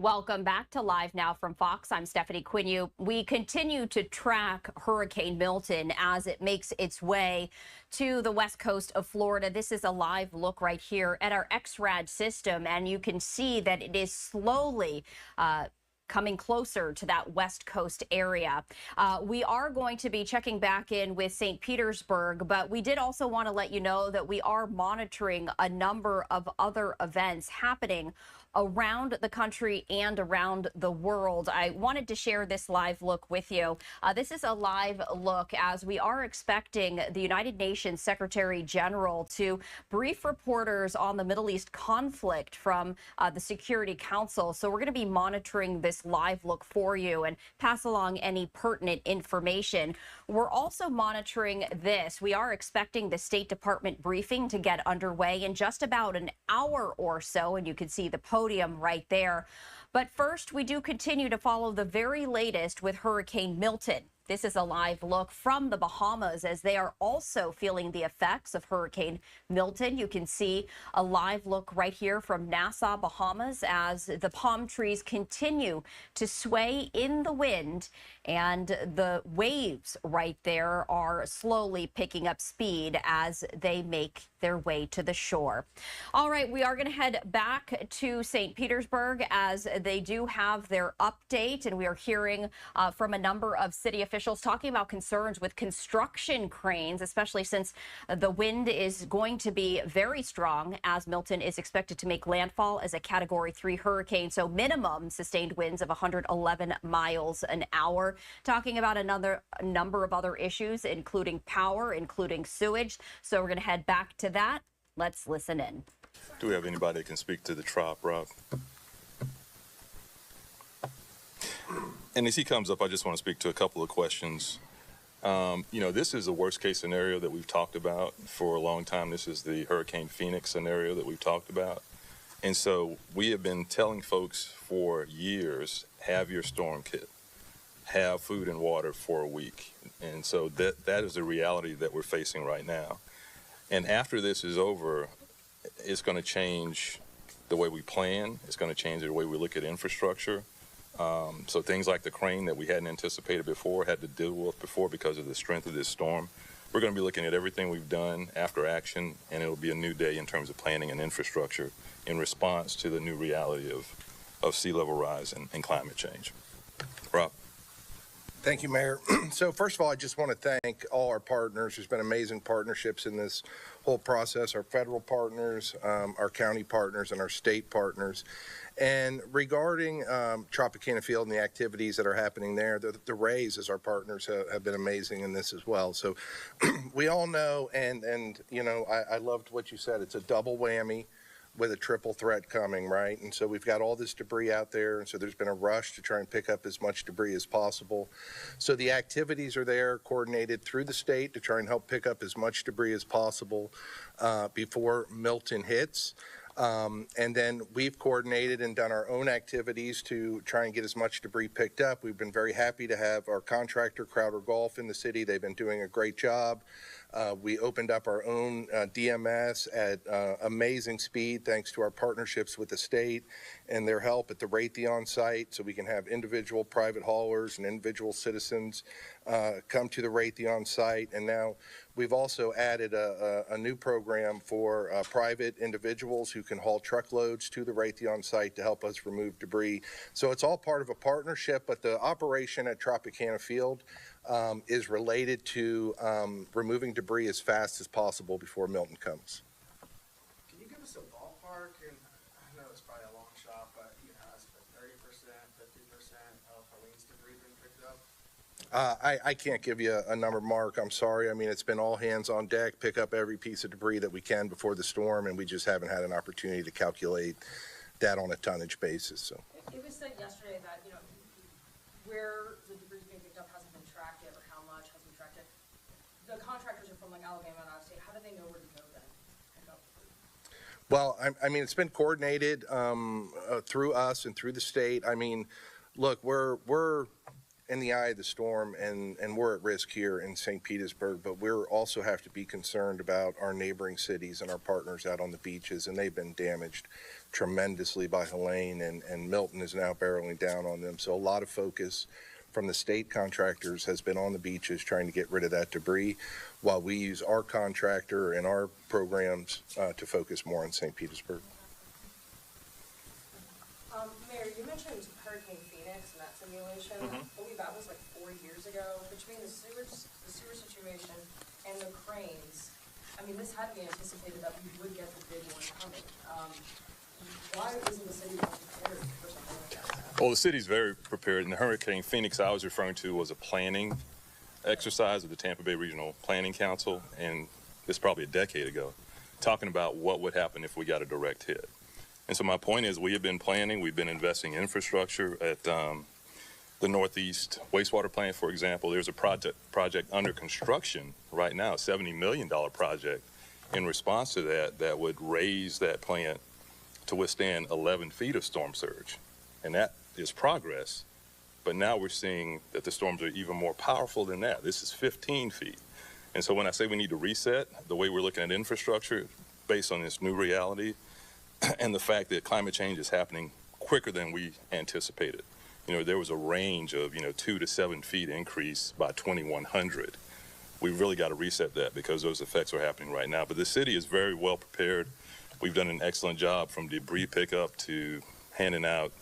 Welcome back to Live Now from Fox. I'm Stephanie Quinu. We continue to track Hurricane Milton as it makes its way to the west coast of Florida. This is a live look right here at our XRAD system, and you can see that it is slowly coming closer to that west coast area. We are going to be checking back in with St. Petersburg, but we did also want to let you know that we are monitoring a number of other events happening around the country and around the world. I wanted to share this live look with you. This is a live look as we are expecting the United Nations Secretary General to brief reporters on the Middle East conflict from the Security Council. So we're going to be monitoring this live look for you and pass along any pertinent information. We're also monitoring this. We are expecting the State Department briefing to get underway in just about an hour or so, and you can see the podium right there. But first, we do continue to follow the very latest with Hurricane Milton. This is a live look from the Bahamas as they are also feeling the effects of Hurricane Milton. You can see a live look right here from Nassau, Bahamas, as the palm trees continue to sway in the wind and the waves right there are slowly picking up speed as they make their way to the shore. All right, we are going to head back to St. Petersburg as they do have their update, and we are hearing from a number of city officials talking about concerns with construction cranes, especially since the wind is going to be very strong as Milton is expected to make landfall as a Category 3 hurricane. So minimum sustained winds of 111 miles an hour. Talking about another number of other issues, including power, including sewage. So we're going to head back to that. Let's listen in. Do we have anybody that can speak to the trop, Rob? And as he comes up, I just want to speak to a couple of questions. This is the worst case scenario that we've talked about for a long time. This is the Hurricane Phoenix scenario that we've talked about. And so we have been telling folks for years, have your storm kit, have food and water for a week. And so that is the reality that we're facing right now. And after this is over, it's going to change the way we plan. It's going to change the way we look at infrastructure. So things like the crane that we hadn't anticipated before, had to deal with before because of the strength of this storm. We're going to be looking at everything we've done after action, and it'll be a new day in terms of planning and infrastructure in response to the new reality of sea level rise and climate change. Rob. Thank you, Mayor. So first of all, I just want to thank all our partners. There's been amazing partnerships in this whole process, our federal partners, our county partners, and our state partners. And regarding Tropicana Field and the activities that are happening there, the Rays as our partners have been amazing in this as well. So we all know, and I loved what you said. It's a double whammy with a triple threat coming, right? And so we've got all this debris out there, and so there's been a rush to try and pick up as much debris as possible. So the activities are there, coordinated through the state to try and help pick up as much debris as possible before Milton hits. And then we've coordinated and done our own activities to try and get as much debris picked up. We've been very happy to have our contractor, Crowder Golf, in the city. They've been doing a great job. We opened up our own DMS at amazing speed thanks to our partnerships with the state and their help at the Raytheon site, so we can have individual private haulers and individual citizens come to the Raytheon site. And now we've also added a new program for private individuals who can haul truckloads to the Raytheon site to help us remove debris. So it's all part of a partnership, but the operation at Tropicana Field is related to removing debris as fast as possible before Milton comes. Can you give us a ballpark? And I know it's probably a long shot, but has 30%, 50% of Helene's debris been picked up? I can't give you a number, Mark. I'm sorry. I mean, it's been all hands on deck, pick up every piece of debris that we can before the storm, and we just haven't had an opportunity to calculate that on a tonnage basis. So It was said yesterday that, where the debris being picked up hasn't been tracked yet, or how much hasn't been tracked yet. The contractors are from Alabama and out of state. How do they know where to go then? well, I mean, it's been coordinated through us and through the state. I mean, look, we're in the eye of the storm, and we're at risk here in St. Petersburg, but we also have to be concerned about our neighboring cities and our partners out on the beaches, and they've been damaged tremendously by Helene, and Milton is now barreling down on them. So a lot of focus from the state contractors has been on the beaches trying to get rid of that debris, while we use our contractor and our programs to focus more on St. Petersburg. Mayor, you mentioned Hurricane Phoenix and that simulation. I believe that was like 4 years ago. Between the sewer situation and the cranes, I mean, this had to be anticipated that we would get the big one coming. Why isn't the city more prepared for something like that? Well, the city's very prepared, and the Hurricane Phoenix I was referring to was a planning exercise of the Tampa Bay Regional Planning Council, and it's probably a decade ago, talking about what would happen if we got a direct hit. And so my point is, we have been planning, we've been investing in infrastructure at the Northeast wastewater plant, for example. There's a project under construction right now, a $70 million project in response to that would raise that plant to withstand 11 feet of storm surge. And that is progress. But now we're seeing that the storms are even more powerful than that. This is 15 feet. And so when I say we need to reset the way we're looking at infrastructure based on this new reality and the fact that climate change is happening quicker than we anticipated. You know, there was a range of, 2 to 7 feet increase by 2100. We've really got to reset that because those effects are happening right now. But the city is very well prepared. We've done an excellent job from debris pickup to handing out,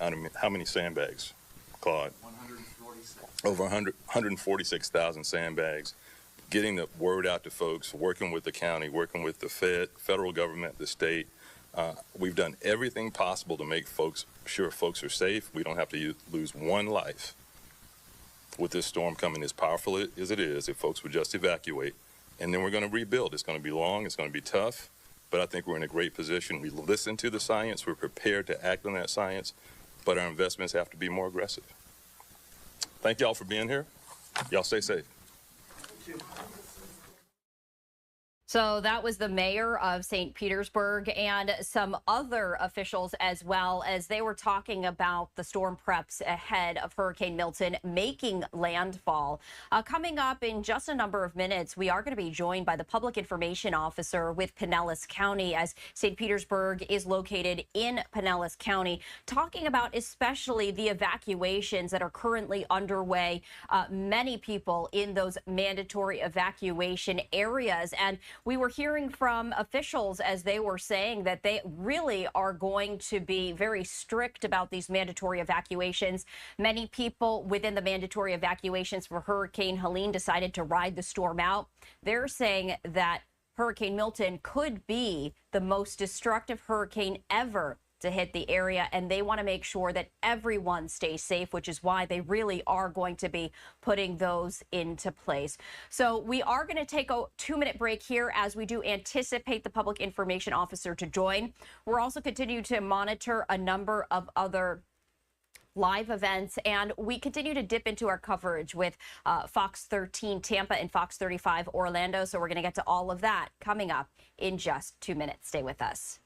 how many sandbags, Claude? 146. Over 146,000 sandbags, getting the word out to folks, working with the county, working with the federal government, the state. We've done everything possible to make sure folks are safe. We don't have to lose one life with this storm coming as powerful as it is, if folks would just evacuate. And then we're going to rebuild. It's going to be long, it's going to be tough, but I think we're in a great position. We listen to the science, we're prepared to act on that science, but our investments have to be more aggressive. Thank y'all for being here. Y'all stay safe. So that was the mayor of St. Petersburg and some other officials as well, as they were talking about the storm preps ahead of Hurricane Milton making landfall. Coming up in just a number of minutes, we are going to be joined by the public information officer with Pinellas County, as St. Petersburg is located in Pinellas County, talking about especially the evacuations that are currently underway. Many people in those mandatory evacuation areas. And we were hearing from officials as they were saying that they really are going to be very strict about these mandatory evacuations. Many people within the mandatory evacuations for Hurricane Helene decided to ride the storm out. They're saying that Hurricane Milton could be the most destructive hurricane ever to hit the area, and they want to make sure that everyone stays safe, which is why they really are going to be putting those into place. So we are going to take a 2-minute break here as we do anticipate the public information officer to join. We're also continuing to monitor a number of other live events, and we continue to dip into our coverage with Fox 13 Tampa and Fox 35 Orlando. So we're going to get to all of that coming up in just 2 minutes. Stay with us.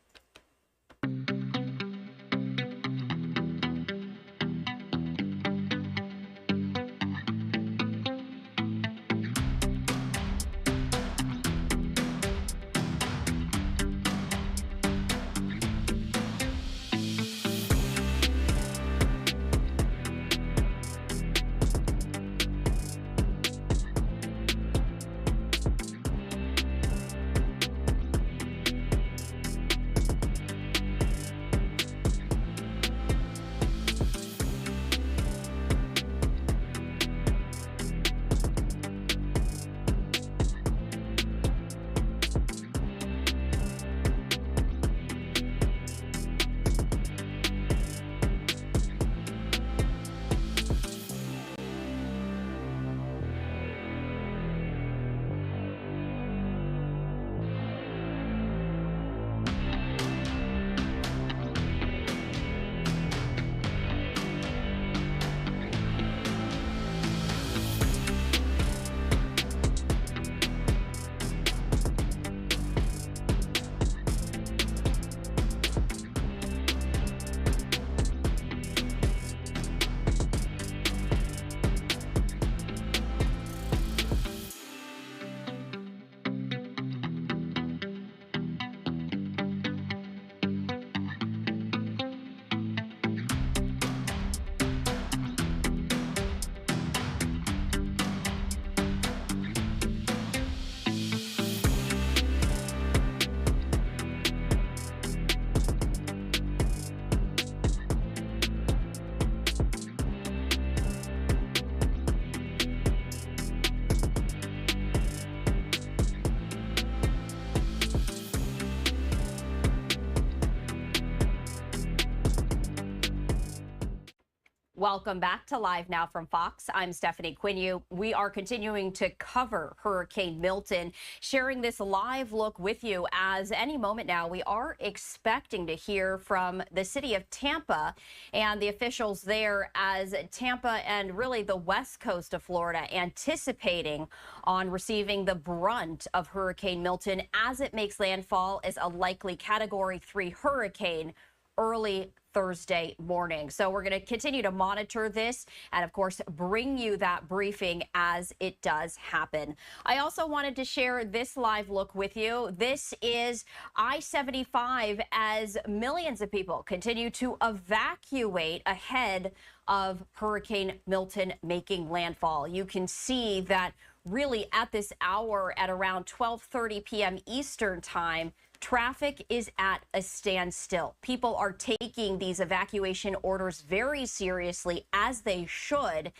Welcome back to Live Now from Fox. I'm Stephanie Quinu. We are continuing to cover Hurricane Milton, sharing this live look with you as any moment now we are expecting to hear from the city of Tampa and the officials there as Tampa and really the west coast of Florida anticipating on receiving the brunt of Hurricane Milton as it makes landfall as a likely Category 3 hurricane early Thursday morning. So we're going to continue to monitor this and, of course, bring you that briefing as it does happen. I also wanted to share this live look with you. This is I-75 as millions of people continue to evacuate ahead of Hurricane Milton making landfall. You can see that really at this hour at around 12:30 p.m. Eastern time, traffic is at a standstill. People are taking these evacuation orders very seriously, as they should,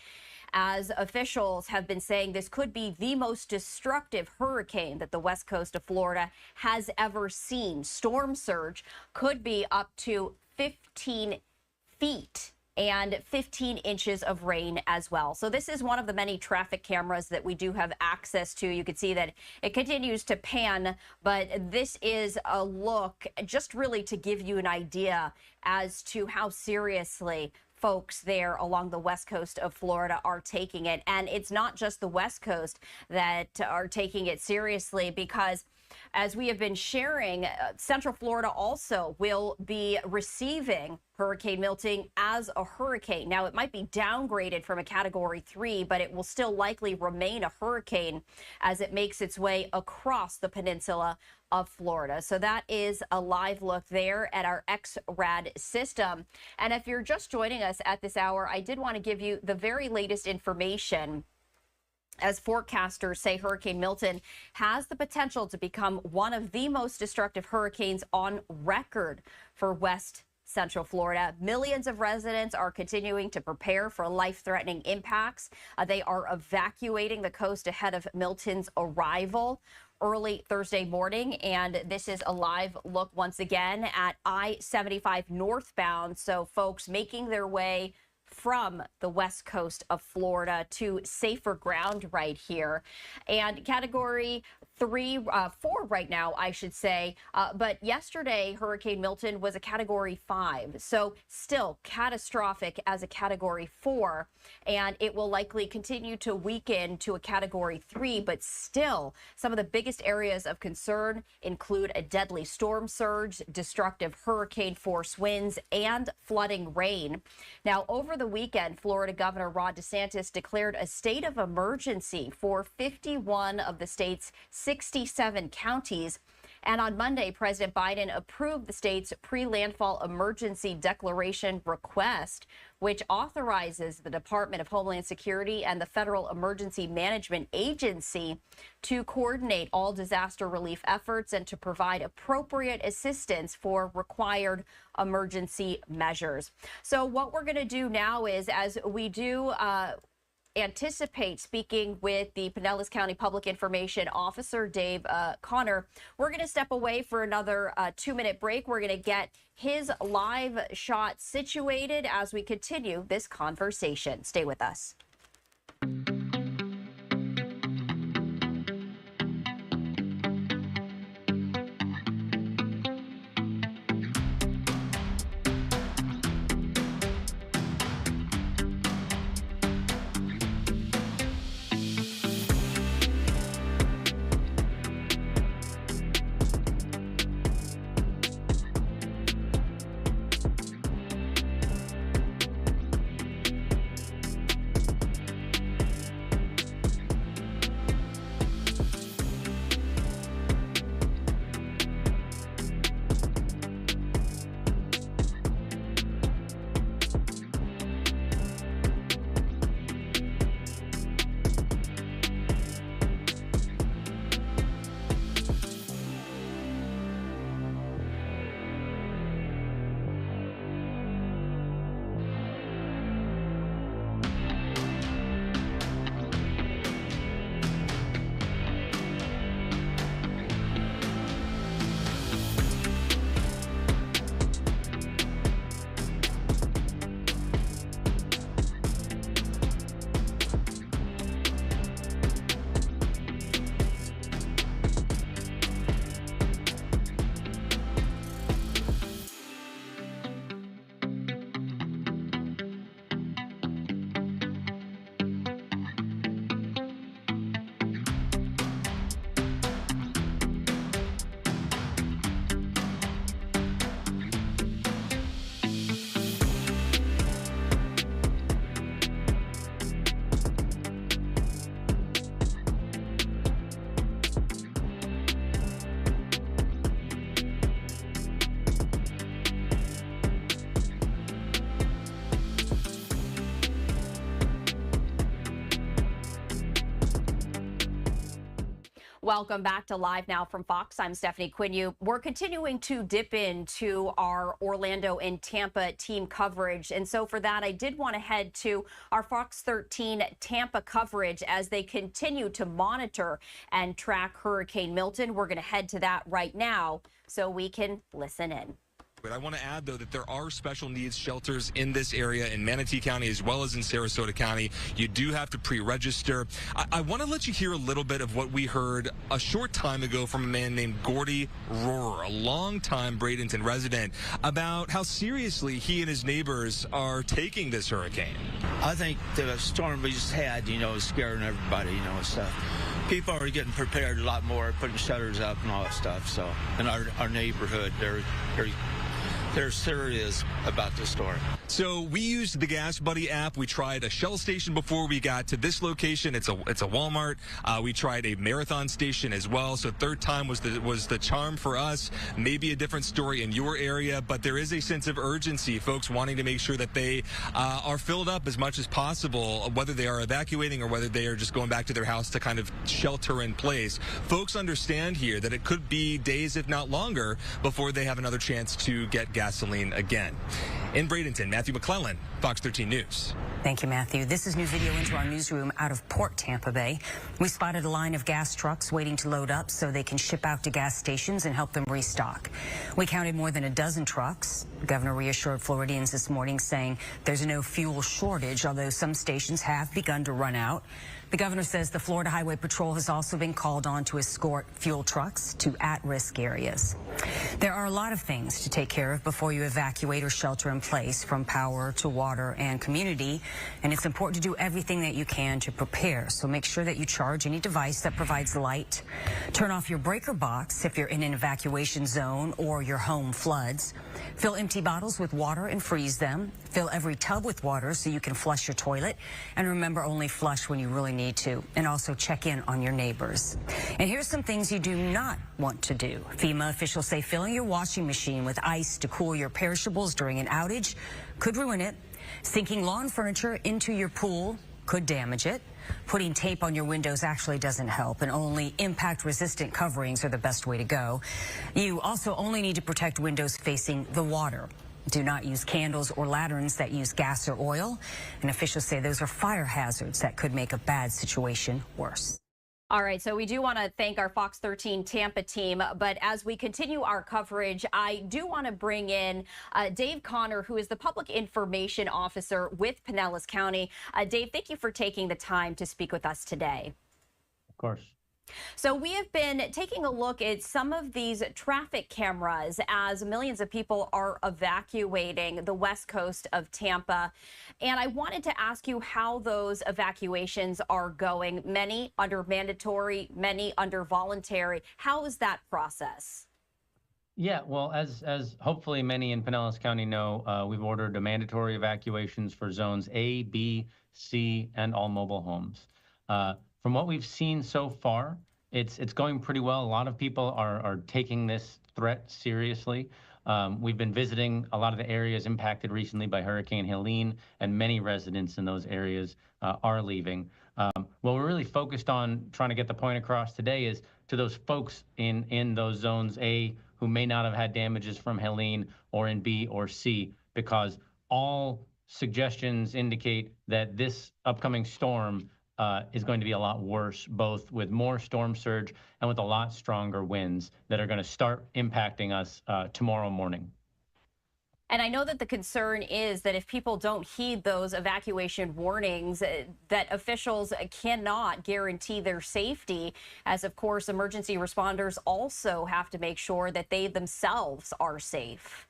as officials have been saying this could be the most destructive hurricane that the west coast of Florida has ever seen. Storm surge could be up to 15 feet and 15 inches of rain as well. So this is one of the many traffic cameras that we do have access to. You can see that it continues to pan, but this is a look just really to give you an idea as to how seriously folks there along the west coast of Florida are taking it. And it's not just the west coast that are taking it seriously, because as we have been sharing, Central Florida also will be receiving Hurricane Milton as a hurricane. Now, it might be downgraded from a Category 3, but it will still likely remain a hurricane as it makes its way across the peninsula of Florida. So that is a live look there at our XRAD system. And if you're just joining us at this hour, I did want to give you the very latest information. As forecasters say, Hurricane Milton has the potential to become one of the most destructive hurricanes on record for West Central Florida. Millions of residents are continuing to prepare for life-threatening impacts. They are evacuating the coast ahead of Milton's arrival early Thursday morning. And this is a live look once again at I-75 northbound. So folks making their way from the west coast of Florida to safer ground right here. And Category 4 right now, I should say. But yesterday, Hurricane Milton was a Category 5. So still catastrophic as a Category 4. And it will likely continue to weaken to a Category 3. But still, some of the biggest areas of concern include a deadly storm surge, destructive hurricane force winds, and flooding rain. Now, over the weekend, Florida Governor Ron DeSantis declared a state of emergency for 51 of the state's 67 counties. And on Monday, President Biden approved the state's pre-landfall emergency declaration request, which authorizes the Department of Homeland Security and the Federal Emergency Management Agency to coordinate all disaster relief efforts and to provide appropriate assistance for required emergency measures. So what we're going to do now is, as we do anticipate speaking with the Pinellas County Public Information Officer, Dave Connor, we're going to step away for another 2-minute break. We're going to get his live shot situated as we continue this conversation. Stay with us. Welcome back to Live Now from Fox. I'm Stephanie Quinn. We're continuing to dip into our Orlando and Tampa team coverage. And so for that, I did want to head to our Fox 13 Tampa coverage as they continue to monitor and track Hurricane Milton. We're going to head to that right now so we can listen in. But I want to add, though, that there are special needs shelters in this area in Manatee County as well as in Sarasota County. You do have to pre-register. I want to let you hear a little bit of what we heard a short time ago from a man named Gordy Rohrer, a longtime Bradenton resident, about how seriously he and his neighbors are taking this hurricane. I think the storm we just had, is scaring everybody, and stuff. People are getting prepared a lot more, putting shutters up and all that stuff. So in our neighborhood, they're serious about the storm. So we used the Gas Buddy app. We tried a Shell station before we got to this location. It's a Walmart. We tried a Marathon station as well. So third time was the charm for us. Maybe a different story in your area, but there is a sense of urgency. Folks wanting to make sure that they are filled up as much as possible, whether they are evacuating or whether they are just going back to their house to kind of shelter in place. Folks understand here that it could be days, if not longer, before they have another chance to get gasoline again. In Bradenton, Matthew McClellan, Fox 13 News. Thank you, Matthew. This is new video into our newsroom out of Port Tampa Bay. We spotted a line of gas trucks waiting to load up so they can ship out to gas stations and help them restock. We counted more than a dozen trucks. The governor reassured Floridians this morning, saying there's no fuel shortage, although some stations have begun to run out. The governor says the Florida Highway Patrol has also been called on to escort fuel trucks to at-risk areas. There are a lot of things to take care of before you evacuate or shelter in place, from power to water and community, and it's important to do everything that you can to prepare. So make sure that you charge any device that provides light. Turn off your breaker box if you're in an evacuation zone or your home floods. Fill empty bottles with water and freeze them. Fill every tub with water so you can flush your toilet. And remember, only flush when you really need to. And also check in on your neighbors. And here's some things you do not want to do. FEMA officials say filling your washing machine with ice to cool your perishables during an outage could ruin it. Sinking lawn furniture into your pool could damage it. Putting tape on your windows actually doesn't help, and only impact-resistant coverings are the best way to go. You also only need to protect windows facing the water. Do not use candles or lanterns that use gas or oil, and officials say those are fire hazards that could make a bad situation worse. All right, so we do want to thank our Fox 13 Tampa team, but as we continue our coverage, I do want to bring in Dave Connor, who is the Public Information Officer with Pinellas County. Dave, thank you for taking the time to speak with us today. Of course. So we have been taking a look at some of these traffic cameras as millions of people are evacuating the west coast of Tampa. And I wanted to ask you how those evacuations are going. Many under mandatory, many under voluntary. How is that process? Yeah, well, as hopefully many in Pinellas County know, we've ordered a mandatory evacuations for zones A, B, C, and all mobile homes. From what we've seen so far, it's going pretty well. A lot of people are taking this threat seriously. We've been visiting a lot of the areas impacted recently by Hurricane Helene, and many residents in those areas are leaving. What we're really focused on trying to get the point across today is to those folks in those zones A who may not have had damages from Helene, or in B or C, because all suggestions indicate that this upcoming storm is going to be a lot worse, both with more storm surge and with a lot stronger winds that are going to start impacting us tomorrow morning. And I know that the concern is that if people don't heed those evacuation warnings, that officials cannot guarantee their safety, as of course emergency responders also have to make sure that they themselves are safe.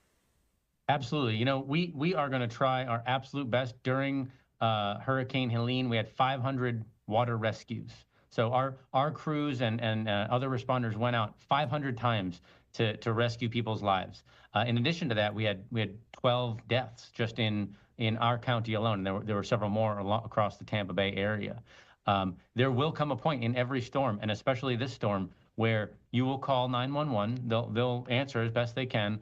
Absolutely. You know, we are going to try our absolute best. During Hurricane Helene, we had 500 water rescues. So our crews and other responders went out 500 times to rescue people's lives. In addition to that, we had 12 deaths just in our county alone. There were several more across the Tampa Bay area. There will come a point in every storm, and especially this storm, where you will call 911. They'll answer as best they can.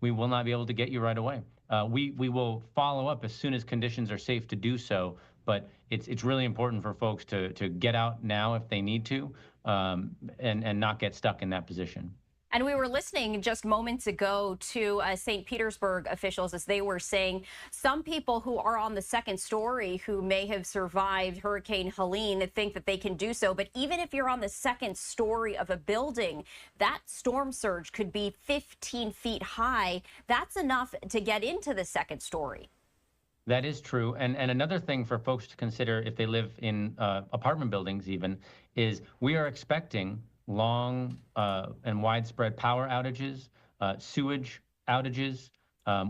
We will not be able to get you right away. We will follow up as soon as conditions are safe to do so. but it's really important for folks to get out now if they need to, and not get stuck in that position. And we were listening just moments ago to St. Petersburg officials as they were saying some people who are on the second story who may have survived Hurricane Helene think that they can do so. But even if you're on the second story of a building, that storm surge could be 15 feet high. That's enough to get into the second story. That is true. And another thing for folks to consider if they live in apartment buildings even is we are expecting long and widespread power outages, sewage outages.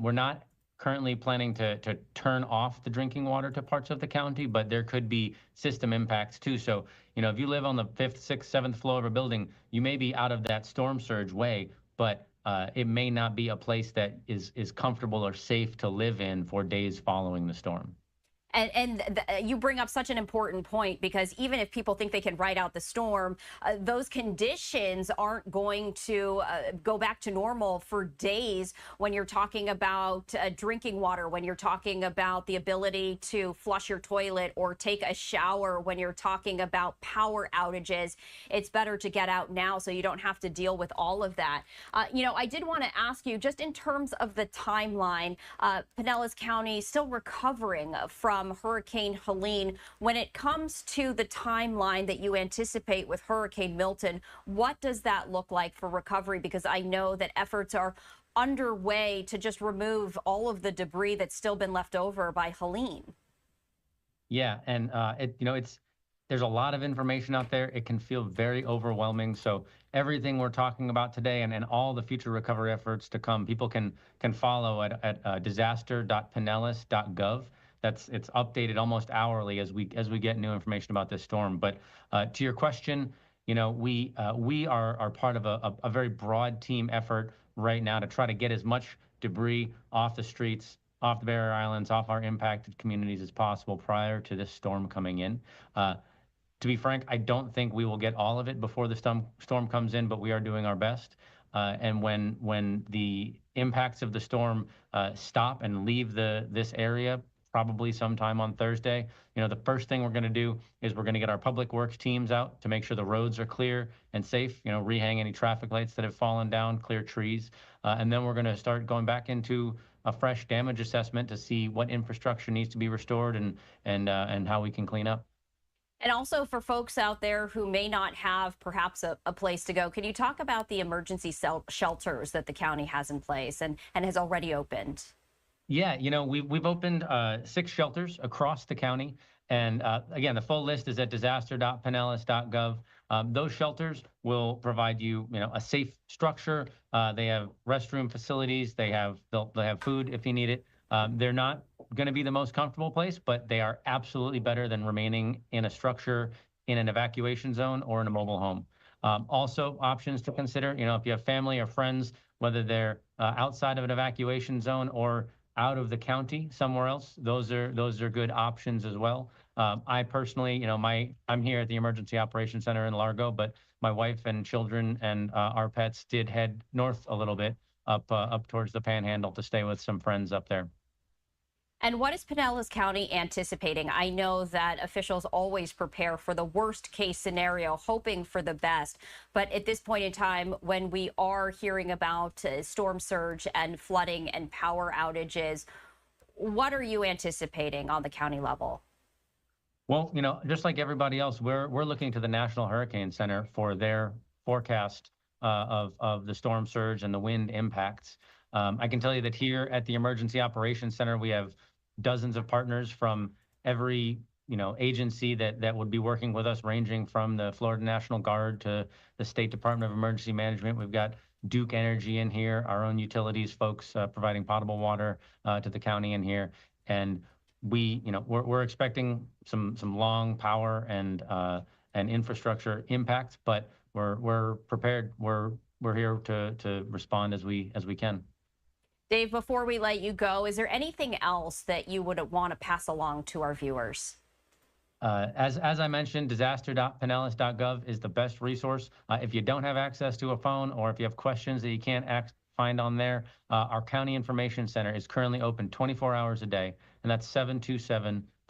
We're not currently planning to turn off the drinking water to parts of the county, but there could be system impacts too. So, if you live on the 5th, 6th, 7th floor of a building, you may be out of that storm surge way, but it may not be a place that is comfortable or safe to live in for days following the storm. And you bring up such an important point, because even if people think they can ride out the storm, those conditions aren't going to go back to normal for days when you're talking about drinking water, when you're talking about the ability to flush your toilet or take a shower, when you're talking about power outages. It's better to get out now so you don't have to deal with all of that. I did want to ask you, just in terms of the timeline, Pinellas County still recovering from Hurricane Helene. When it comes to the timeline that you anticipate with Hurricane Milton, what does that look like for recovery? Because I know that efforts are underway to just remove all of the debris that's still been left over by Helene. Yeah, and there's a lot of information out there. It can feel very overwhelming. So everything we're talking about today and all the future recovery efforts to come, people can follow at disaster.pinellas.gov. It's updated almost hourly as we get new information about this storm. But to your question, we are part of a very broad team effort right now to try to get as much debris off the streets, off the barrier islands, off our impacted communities as possible prior to this storm coming in. To be frank, I don't think we will get all of it before the storm comes in, but we are doing our best. And when the impacts of the storm stop and leave this area, probably sometime on Thursday, the first thing we're going to do is we're going to get our public works teams out to make sure the roads are clear and safe, rehang any traffic lights that have fallen down, clear trees. And then we're going to start going back into a fresh damage assessment to see what infrastructure needs to be restored and how we can clean up. And also for folks out there who may not have perhaps a place to go, can you talk about the emergency shelters that the county has in place and has already opened? Yeah, we've opened 6 shelters across the county. And again, the full list is at disaster.pinellas.gov. Those shelters will provide you, a safe structure. They have restroom facilities. They'll have food if you need it. They're not going to be the most comfortable place, but they are absolutely better than remaining in a structure in an evacuation zone or in a mobile home. Also, options to consider, if you have family or friends, whether they're outside of an evacuation zone or out of the county somewhere else, those are good options as well. I personally, I'm here at the Emergency Operations Center in Largo, but my wife and children and our pets did head north a little bit up towards the Panhandle to stay with some friends up there. And what is Pinellas County anticipating? I know that officials always prepare for the worst case scenario, hoping for the best. But at this point in time, when we are hearing about storm surge and flooding and power outages, what are you anticipating on the county level? Well, just like everybody else, we're looking to the National Hurricane Center for their forecast of the storm surge and the wind impacts. I can tell you that here at the Emergency Operations Center, we have dozens of partners from every agency that would be working with us, ranging from the Florida National Guard to the State Department of Emergency Management. We've got Duke Energy in here, our own utilities folks providing potable water to the county in here, and we're expecting some long power and infrastructure impacts, but we're prepared. We're here to respond as we can. Dave, before we let you go, is there anything else that you would want to pass along to our viewers? As I mentioned, disaster.pinellas.gov is the best resource. If you don't have access to a phone or if you have questions that you can't find on there, our County Information Center is currently open 24 hours a day, and that's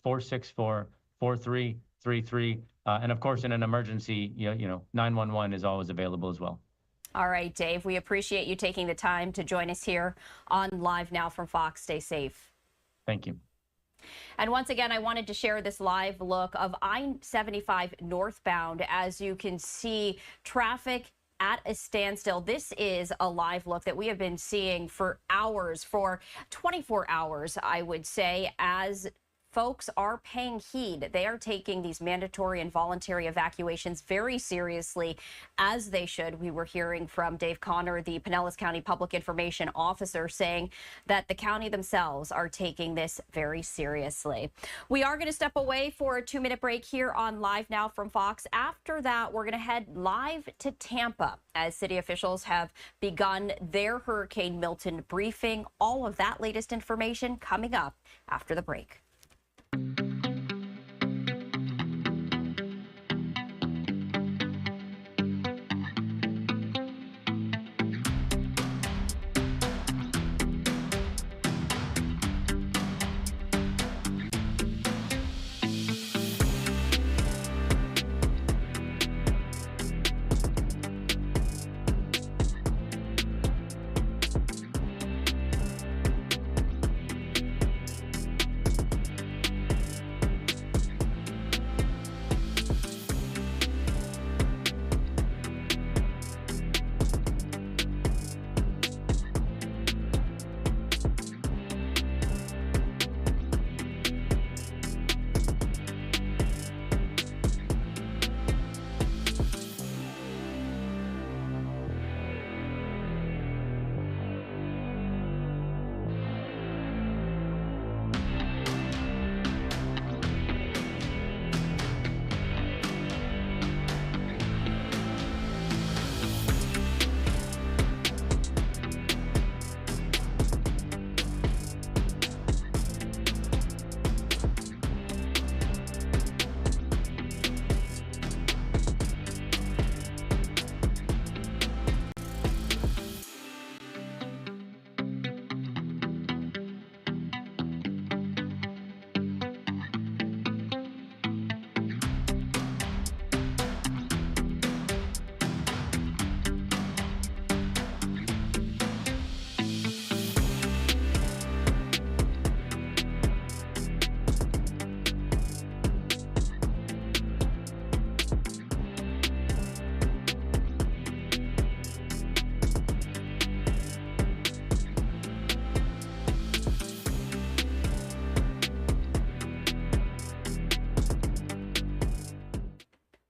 464-4333. And of course, in an emergency, 911 is always available as well. All right, Dave, we appreciate you taking the time to join us here on Live Now from Fox. Stay safe. Thank you. And once again, I wanted to share this live look of I-75 northbound. As you can see, traffic at a standstill. This is a live look that we have been seeing for hours, for 24 hours, I would say, as folks are paying heed. They are taking these mandatory and voluntary evacuations very seriously, as they should. We were hearing from Dave Connor, the Pinellas County Public Information Officer, saying that the county themselves are taking this very seriously. We are going to step away for a 2-minute break here on Live Now from Fox. After that, we're going to head live to Tampa as city officials have begun their Hurricane Milton briefing. All of that latest information coming up after the break.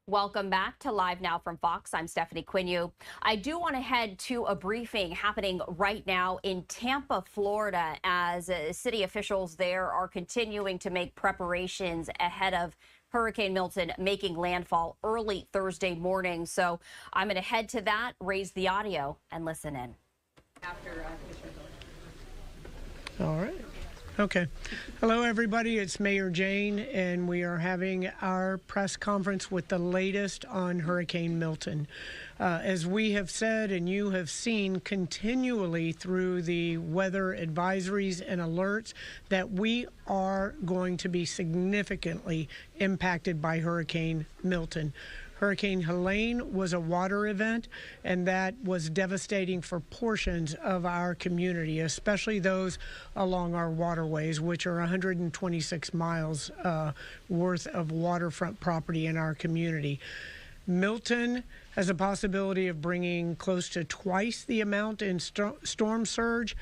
Welcome back to Live Now from Fox. I'm Stephanie Quinu. I do want to head to a briefing happening right now in Tampa, Florida, as city officials there are continuing to make preparations ahead of Hurricane Milton making landfall early Thursday morning. So I'm going to head to that, raise the audio, and listen in. All right. Okay. Hello, everybody. It's Mayor Jane, and we are having our press conference with the latest on Hurricane Milton. As we have said and you have seen continually through the weather advisories and alerts, that we are going to be significantly impacted by Hurricane Milton. Hurricane Helene was a water event, and that was devastating for portions of our community, especially those along our waterways, which are 126 miles worth of waterfront property in our community. Milton has a possibility of bringing close to twice the amount in storm surge,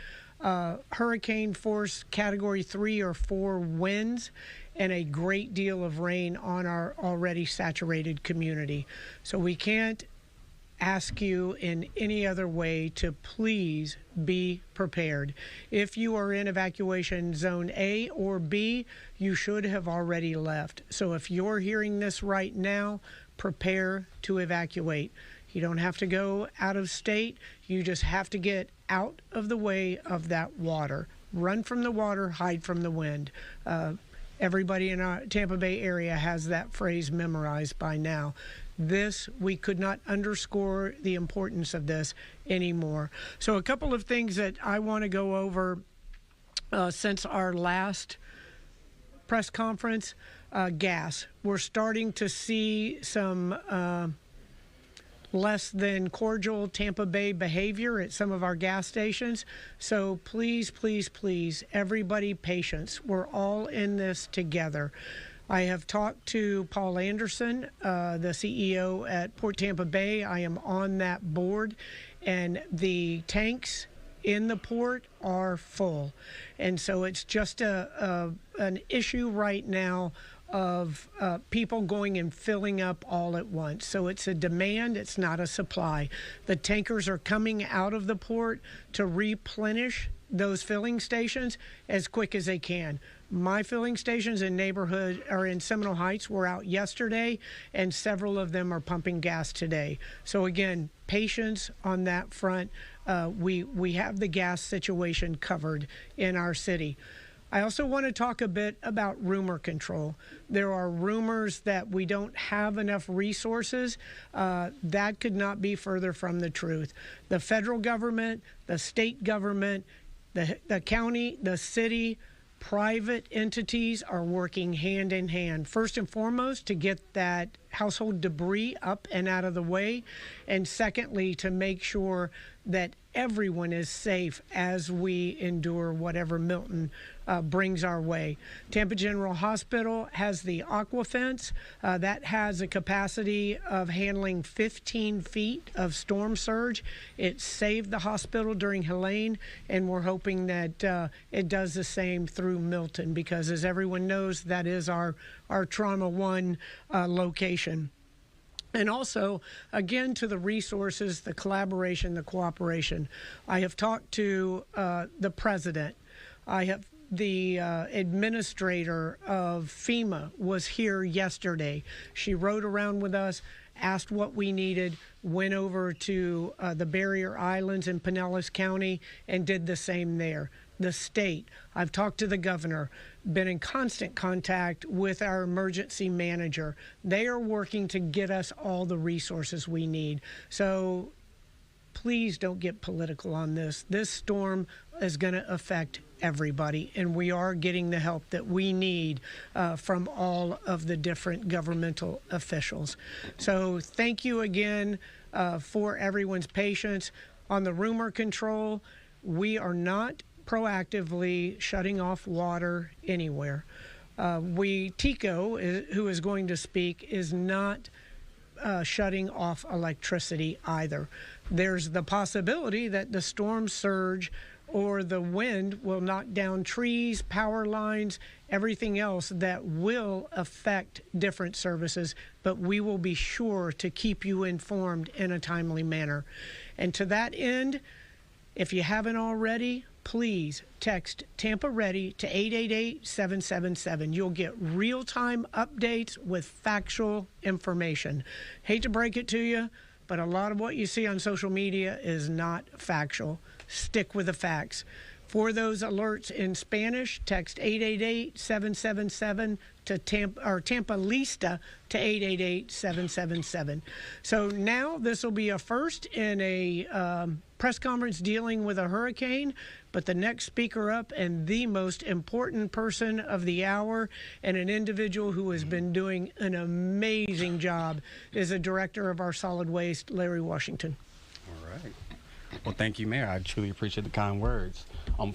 hurricane force category 3 or 4 winds, and a great deal of rain on our already saturated community. So we can't ask you in any other way to please be prepared. If you are in evacuation zone A or B, you should have already left. So if you're hearing this right now, prepare to evacuate. You don't have to go out of state. You just have to get out of the way of that water. Run from the water, hide from the wind. Everybody in our Tampa Bay area has that phrase memorized by now. We could not underscore the importance of this anymore. So a couple of things that I want to go over since our last press conference, gas. We're starting to see some less than cordial Tampa Bay behavior at some of our gas stations. So please, please, please, everybody, patience. We're all in this together. I have talked to Paul Anderson, the CEO at Port Tampa Bay. I am on that board, and the tanks in the port are full. And so it's just an issue right now of people going and filling up all at once. So it's a demand, it's not a supply. The tankers are coming out of the port to replenish those filling stations as quick as they can. My filling stations in neighborhood or in Seminole Heights were out yesterday, and several of them are pumping gas today. So again, patience on that front. We have the gas situation covered in our city. I also want to talk a bit about rumor control. There are rumors that we don't have enough resources. That could not be further from the truth. The federal government, the state government, the county, the city, private entities are working hand in hand. First and foremost, to get that household debris up and out of the way. And secondly, to make sure that everyone is safe as we endure whatever Milton brings our way. Tampa General Hospital has the aqua fence. That has a capacity of handling 15 feet of storm surge. It saved the hospital during Helene, and we're hoping that it does the same through Milton, because as everyone knows, that is our Trauma 1 location. And also, again, to the resources, the collaboration, the cooperation. I have talked to the president. The administrator of FEMA was here yesterday. She rode around with us, asked what we needed, went over to the barrier islands in Pinellas County and did the same there. The state, I've talked to the governor, been in constant contact with our emergency manager. They are working to get us all the resources we need. So please don't get political on this. This storm is going to affect everybody, and we are getting the help that we need from all of the different governmental officials. So thank you again for everyone's patience. On the rumor control, we are not proactively shutting off water anywhere. Tico, who is going to speak, is not shutting off electricity either. There's the possibility that the storm surge or the wind will knock down trees, power lines, everything else that will affect different services, but we will be sure to keep you informed in a timely manner. And to that end, if you haven't already, please text Tampa Ready to 888-777. You'll get real-time updates with factual information. Hate to break it to you, but a lot of what you see on social media is not factual. Stick with the facts. For those alerts in Spanish, text 888-777 to Tampa Lista to 888-777. So now this will be a first in a press conference dealing with a hurricane, but the next speaker up and the most important person of the hour and an individual who has been doing an amazing job is the director of our solid waste, Larry Washington. All right. Well, thank you, Mayor. I truly appreciate the kind words.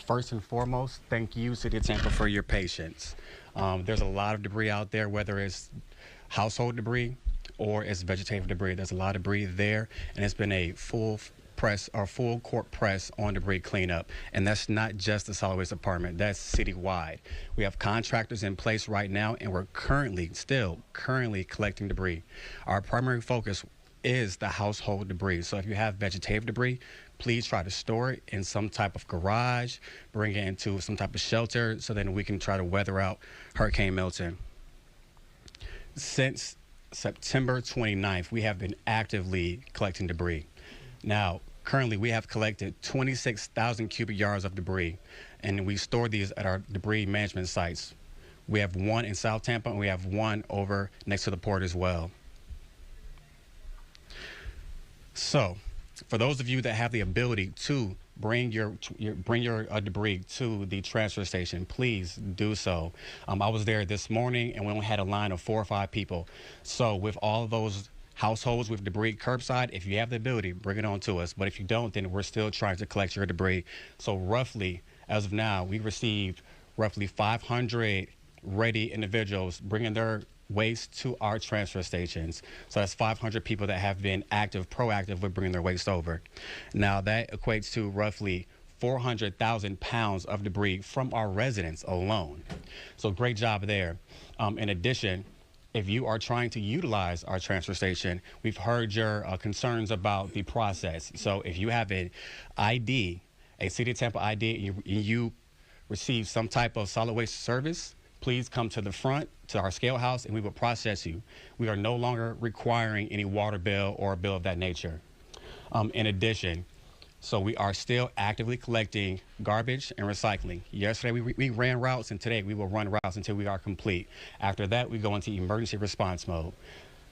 First and foremost, thank you, City of Tampa, for your patience. There's a lot of debris out there, whether it's household debris or it's vegetative debris. There's a lot of debris there, and it's been a full court press on debris cleanup. And that's not just the solid waste department, that's citywide. We have contractors in place right now, and we're still currently collecting debris. Our primary focus is the household debris. So if you have vegetative debris, please try to store it in some type of garage, bring it into some type of shelter so then we can try to weather out Hurricane Milton. Since September 29th, we have been actively collecting debris. Now, currently we have collected 26,000 cubic yards of debris, and we store these at our debris management sites. We have one in South Tampa, and we have one over next to the port as well. So for those of you that have the ability to bring your debris to the transfer station, please do so. I was there this morning, and we only had a line of 4 or 5 people. So with all those households with debris curbside, if you have the ability, bring it on to us. But if you don't, then we're still trying to collect your debris. So roughly, as of now, we received roughly 500 ready individuals bringing their waste to our transfer stations. So that's 500 people that have been proactive with bringing their waste over. Now that equates to roughly 400,000 pounds of debris from our residents alone. So great job there. In addition, if you are trying to utilize our transfer station, we've heard your concerns about the process. So if you have an ID, a City of Tampa ID, and you receive some type of solid waste service, please come to the front, to our scale house, and we will process you. We are no longer requiring any water bill or a bill of that nature. In addition, so we are still actively collecting garbage and recycling. Yesterday we ran routes, and today we will run routes until we are complete. After that, we go into emergency response mode.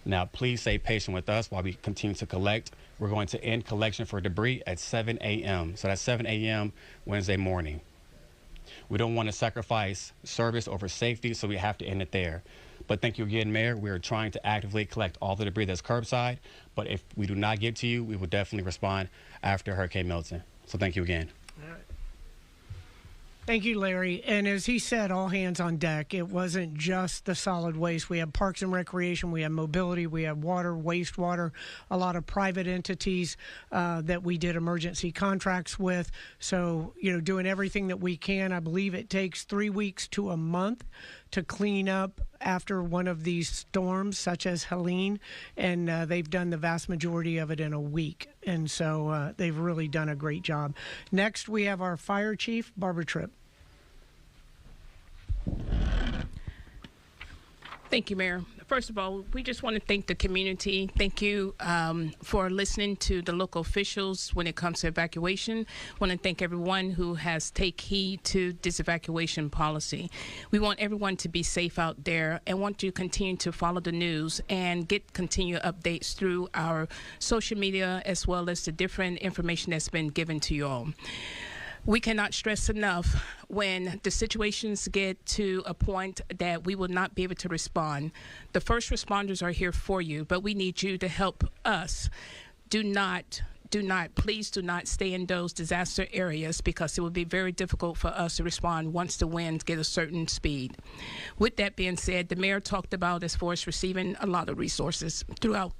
Now, please stay patient with us while we continue to collect. We're going to end collection for debris at 7 a.m. So that's 7 a.m. Wednesday morning. We don't want to sacrifice service over safety, so we have to end it there. But thank you again, Mayor. We are trying to actively collect all the debris that's curbside, but if we do not get to you, we will definitely respond after Hurricane Milton. So thank you again. All right. Thank you, Larry. And as he said, all hands on deck. It wasn't just the solid waste. We have parks and recreation, we have mobility, we have water, wastewater, a lot of private entities that we did emergency contracts with. So, doing everything that we can. I believe it takes 3 weeks to a month to clean up after one of these storms, such as Helene, and they've done the vast majority of it in a week. And so they've really done a great job. Next, we have our fire chief, Barbara Tripp. Thank you, Mayor. First of all, we just want to thank the community. Thank you for listening to the local officials when it comes to evacuation. I want to thank everyone who has taken heed to this evacuation policy. We want everyone to be safe out there and want to continue to follow the news and get continued updates through our social media as well as the different information that's been given to you all. We cannot stress enough when the situations get to a point that we will not be able to respond. The first responders are here for you, but we need you to help us. Please do not stay in those disaster areas because it will be very difficult for us to respond once the winds get a certain speed. With that being said, the mayor talked about as far as receiving a lot of resources throughout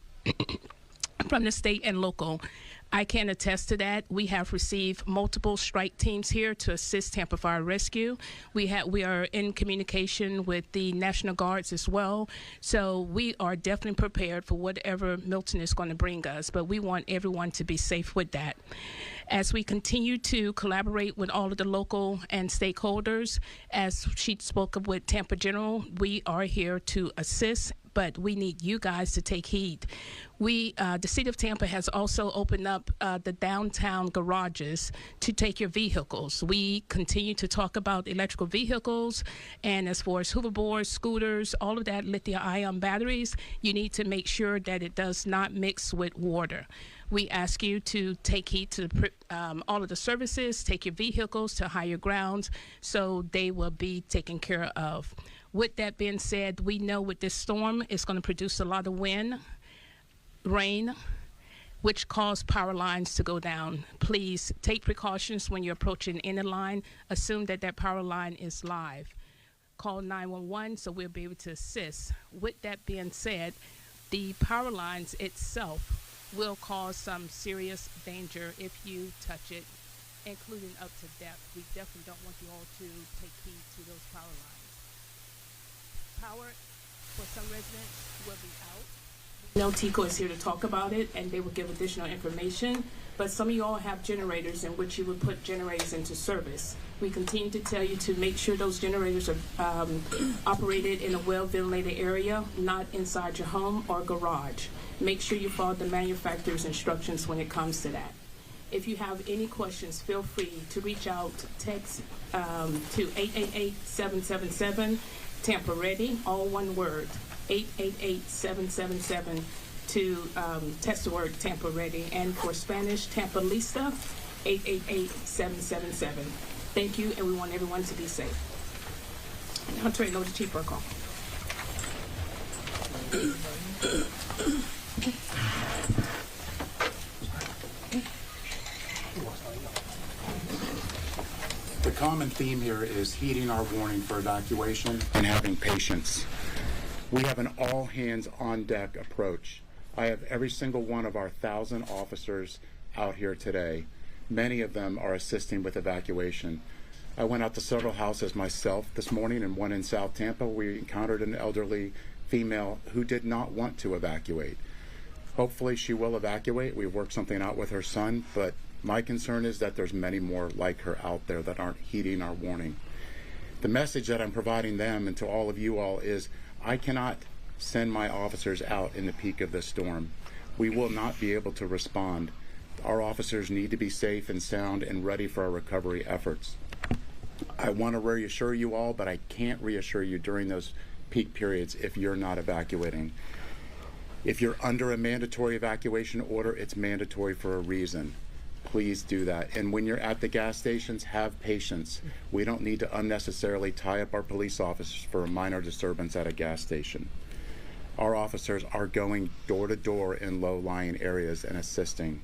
from the state and local. I can attest to that. We have received multiple strike teams here to assist Tampa Fire Rescue. We are in communication with the National Guards as well. So we are definitely prepared for whatever Milton is going to bring us, but we want everyone to be safe with that. As we continue to collaborate with all of the local and stakeholders, as she spoke of with Tampa General, we are here to assist, but we need you guys to take heed. The City of Tampa has also opened up the downtown garages to take your vehicles. We continue to talk about electrical vehicles, and as far as hoverboards, scooters, all of that lithium-ion batteries, you need to make sure that it does not mix with water. We ask you to take heed to all of the services, take your vehicles to higher grounds so they will be taken care of. With that being said, we know with this storm, it's going to produce a lot of wind, rain, which cause power lines to go down. Please take precautions when you're approaching any line. Assume that that power line is live. Call 911 so we'll be able to assist. With that being said, the power lines itself will cause some serious danger if you touch it, including up to death. We definitely don't want you all to take heed to those power lines. Power for some residents will be out. No, Tico is here to talk about it, and they will give additional information. But some of you all have generators in which you would put generators into service. We continue to tell you to make sure those generators are operated in a well-ventilated area, not inside your home or garage. Make sure you follow the manufacturer's instructions when it comes to that. If you have any questions, feel free to reach out, text to 888-777, Tampa Ready, all one word, 888-777, to text the word Tampa Ready, and for Spanish, Tampa Lista, 888-777. Thank you, and we want everyone to be safe. And I'll turn it over to Chief Burkle. The common theme here is heeding our warning for evacuation and having patience. We have an all-hands-on-deck approach. I have every single one of our 1,000 officers out here today. Many of them are assisting with evacuation. I went out to several houses myself this morning, and one in South Tampa. We encountered an elderly female who did not want to evacuate. Hopefully she will evacuate. We've worked something out with her son, but my concern is that there's many more like her out there that aren't heeding our warning. The message that I'm providing them and to all of you all is I cannot send my officers out in the peak of this storm. We will not be able to respond. Our officers need to be safe and sound and ready for our recovery efforts. I want to reassure you all, but I can't reassure you during those peak periods if you're not evacuating. If you're under a mandatory evacuation order, it's mandatory for a reason. Please do that. And when you're at the gas stations, have patience. We don't need to unnecessarily tie up our police officers for a minor disturbance at a gas station. Our officers are going door to door in low-lying areas and assisting.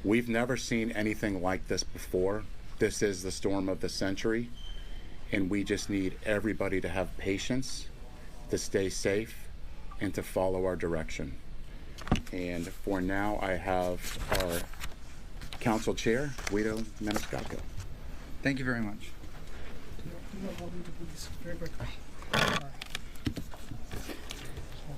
We've never seen anything like this before. This is the storm of the century, and we just need everybody to have patience, to stay safe, and to follow our direction. And for now, I have our Council Chair, Guido Maniscalco. Thank you very much.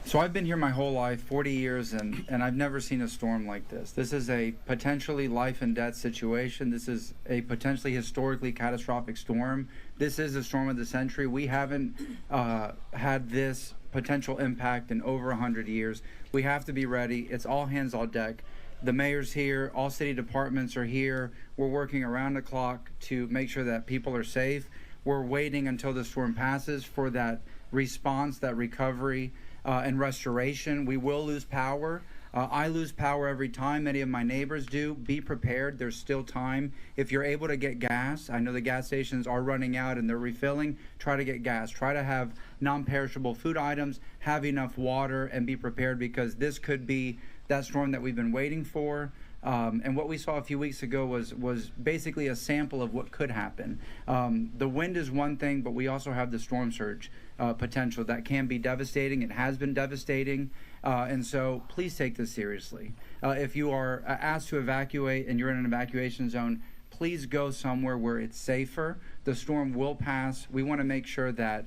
So I've been here my whole life, 40 years, and I've never seen a storm like this. This is a potentially life and death situation. This is a potentially historically catastrophic storm. This is the storm of the century. We haven't had this potential impact in over 100 years. We have to be ready. It's all hands on deck. The mayor's here, all city departments are here. We're working around the clock to make sure that people are safe. We're waiting until the storm passes for that response, that recovery, and restoration. We will lose power. I lose power every time. Many of my neighbors do. Be prepared. There's still time. If you're able to get gas, I know the gas stations are running out and they're refilling. Try to get gas. Try to have non-perishable food items. Have enough water and be prepared, because this could be that storm that we've been waiting for. And what we saw a few weeks ago was basically a sample of what could happen. The wind is one thing, but we also have the storm surge potential that can be devastating. It has been devastating. And so please take this seriously. If you are asked to evacuate and you're in an evacuation zone, please go somewhere where it's safer. The storm will pass. We want to make sure that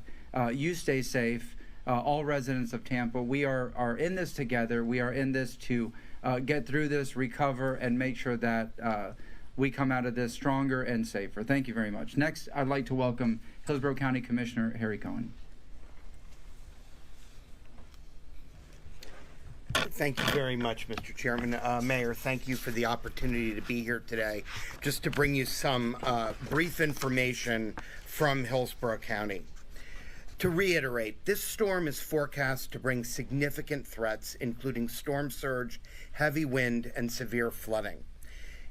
you stay safe. All residents of Tampa, we are in this together. We are in this to get through this, recover, and make sure that we come out of this stronger and safer. Thank you very much. Next, I'd like to welcome Hillsborough County Commissioner Harry Cohen. Thank you very much, Mr. Chairman. Mayor, thank you for the opportunity to be here today. Just to bring you some brief information from Hillsborough County. To reiterate, this storm is forecast to bring significant threats, including storm surge, heavy wind, and severe flooding.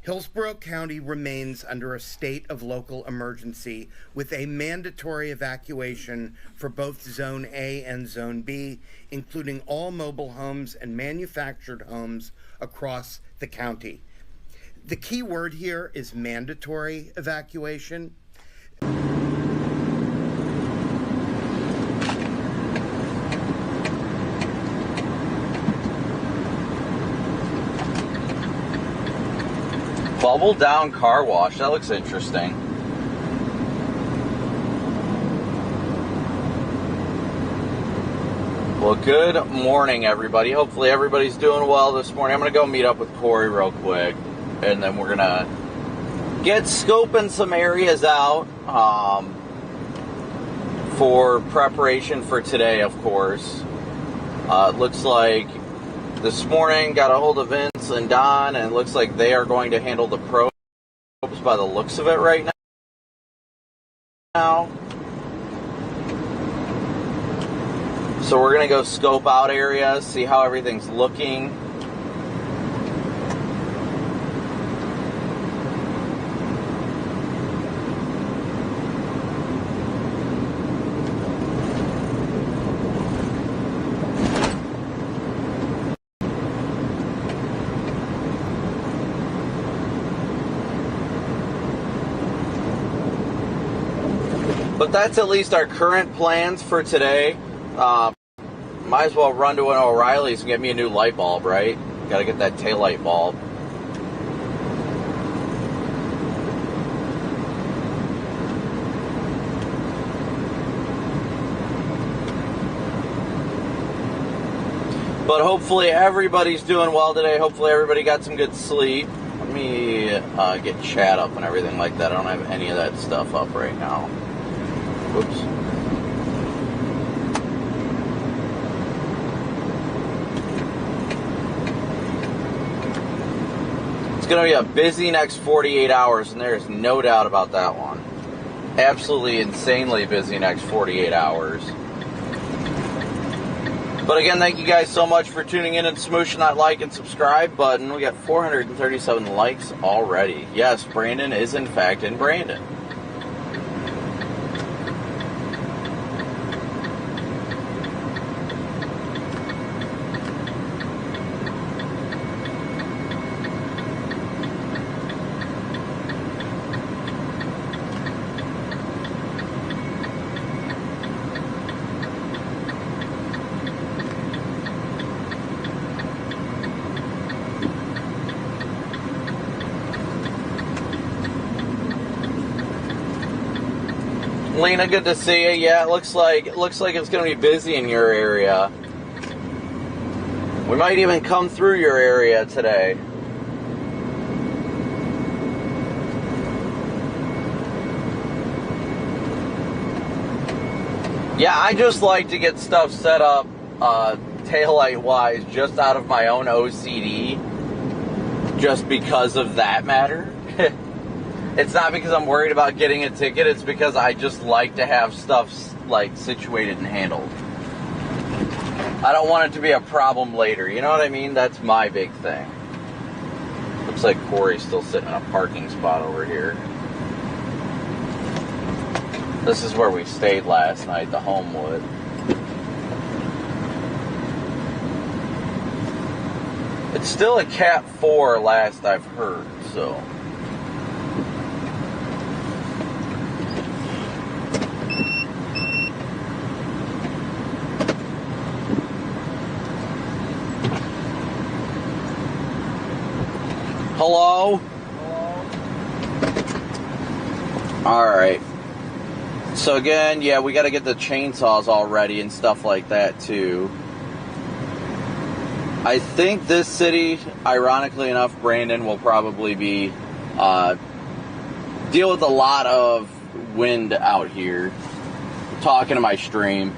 Hillsborough County remains under a state of local emergency with a mandatory evacuation for both Zone A and Zone B, including all mobile homes and manufactured homes across the county. The key word here is mandatory evacuation. Bubble down car wash. That looks interesting. Well, good morning, everybody. Hopefully everybody's doing well this morning. I'm going to go meet up with Corey real quick, and then we're going to get scoping some areas out for preparation for today, of course. It looks like this morning got a hold of Vince and Don, and it looks like they are going to handle the probes by the looks of it right now. So we're going to go scope out areas, see how everything's looking. But that's at least our current plans for today. Might as well run to an O'Reilly's and get me a new light bulb, right? Gotta get that taillight bulb. But hopefully everybody's doing well today. Hopefully everybody got some good sleep. Let me get chat up and everything like that. I don't have any of that stuff up right now. Whoops. It's going to be a busy next 48 hours, and there is no doubt about that one. Absolutely insanely busy next 48 hours. But again, thank you guys so much for tuning in and smooshing that like and subscribe button. We got 437 likes already. Yes, Brandon is in fact in Brandon. Lena, good to see you. Yeah, it looks like it's going to be busy in your area. We might even come through your area today. Yeah, I just like to get stuff set up taillight-wise just out of my own OCD, just because of that matter. It's not because I'm worried about getting a ticket, it's because I just like to have stuff like situated and handled. I don't want it to be a problem later, you know what I mean? That's my big thing. Looks like Corey's still sitting in a parking spot over here. This is where we stayed last night, the Homewood. It's still a Cat 4 last I've heard, so... Hello? Alright. So again, yeah, we got to get the chainsaws all ready and stuff like that too. I think this city, ironically enough, Brandon, will probably be deal with a lot of wind out here. Talking to my stream.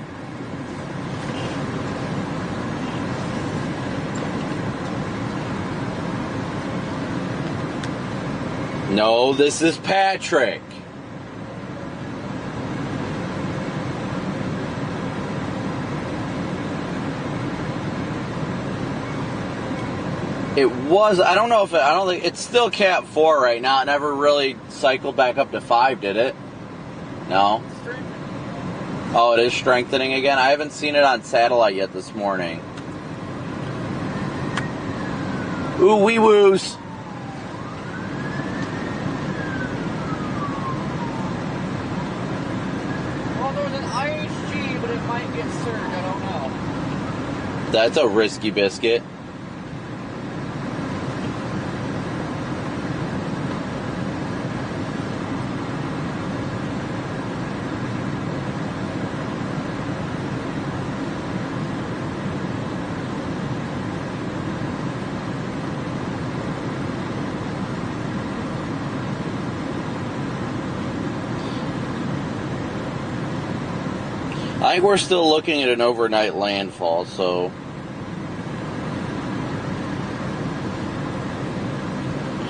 No, this is Patrick. It was, I don't know if I don't think, it's still Cat 4 right now. It never really cycled back up to 5, did it? No? Oh, it is strengthening again? I haven't seen it on satellite yet this morning. Ooh, wee woos. Well, there's an IHG, but it might get surge. I don't know. That's a risky biscuit. I think we're still looking at an overnight landfall, so...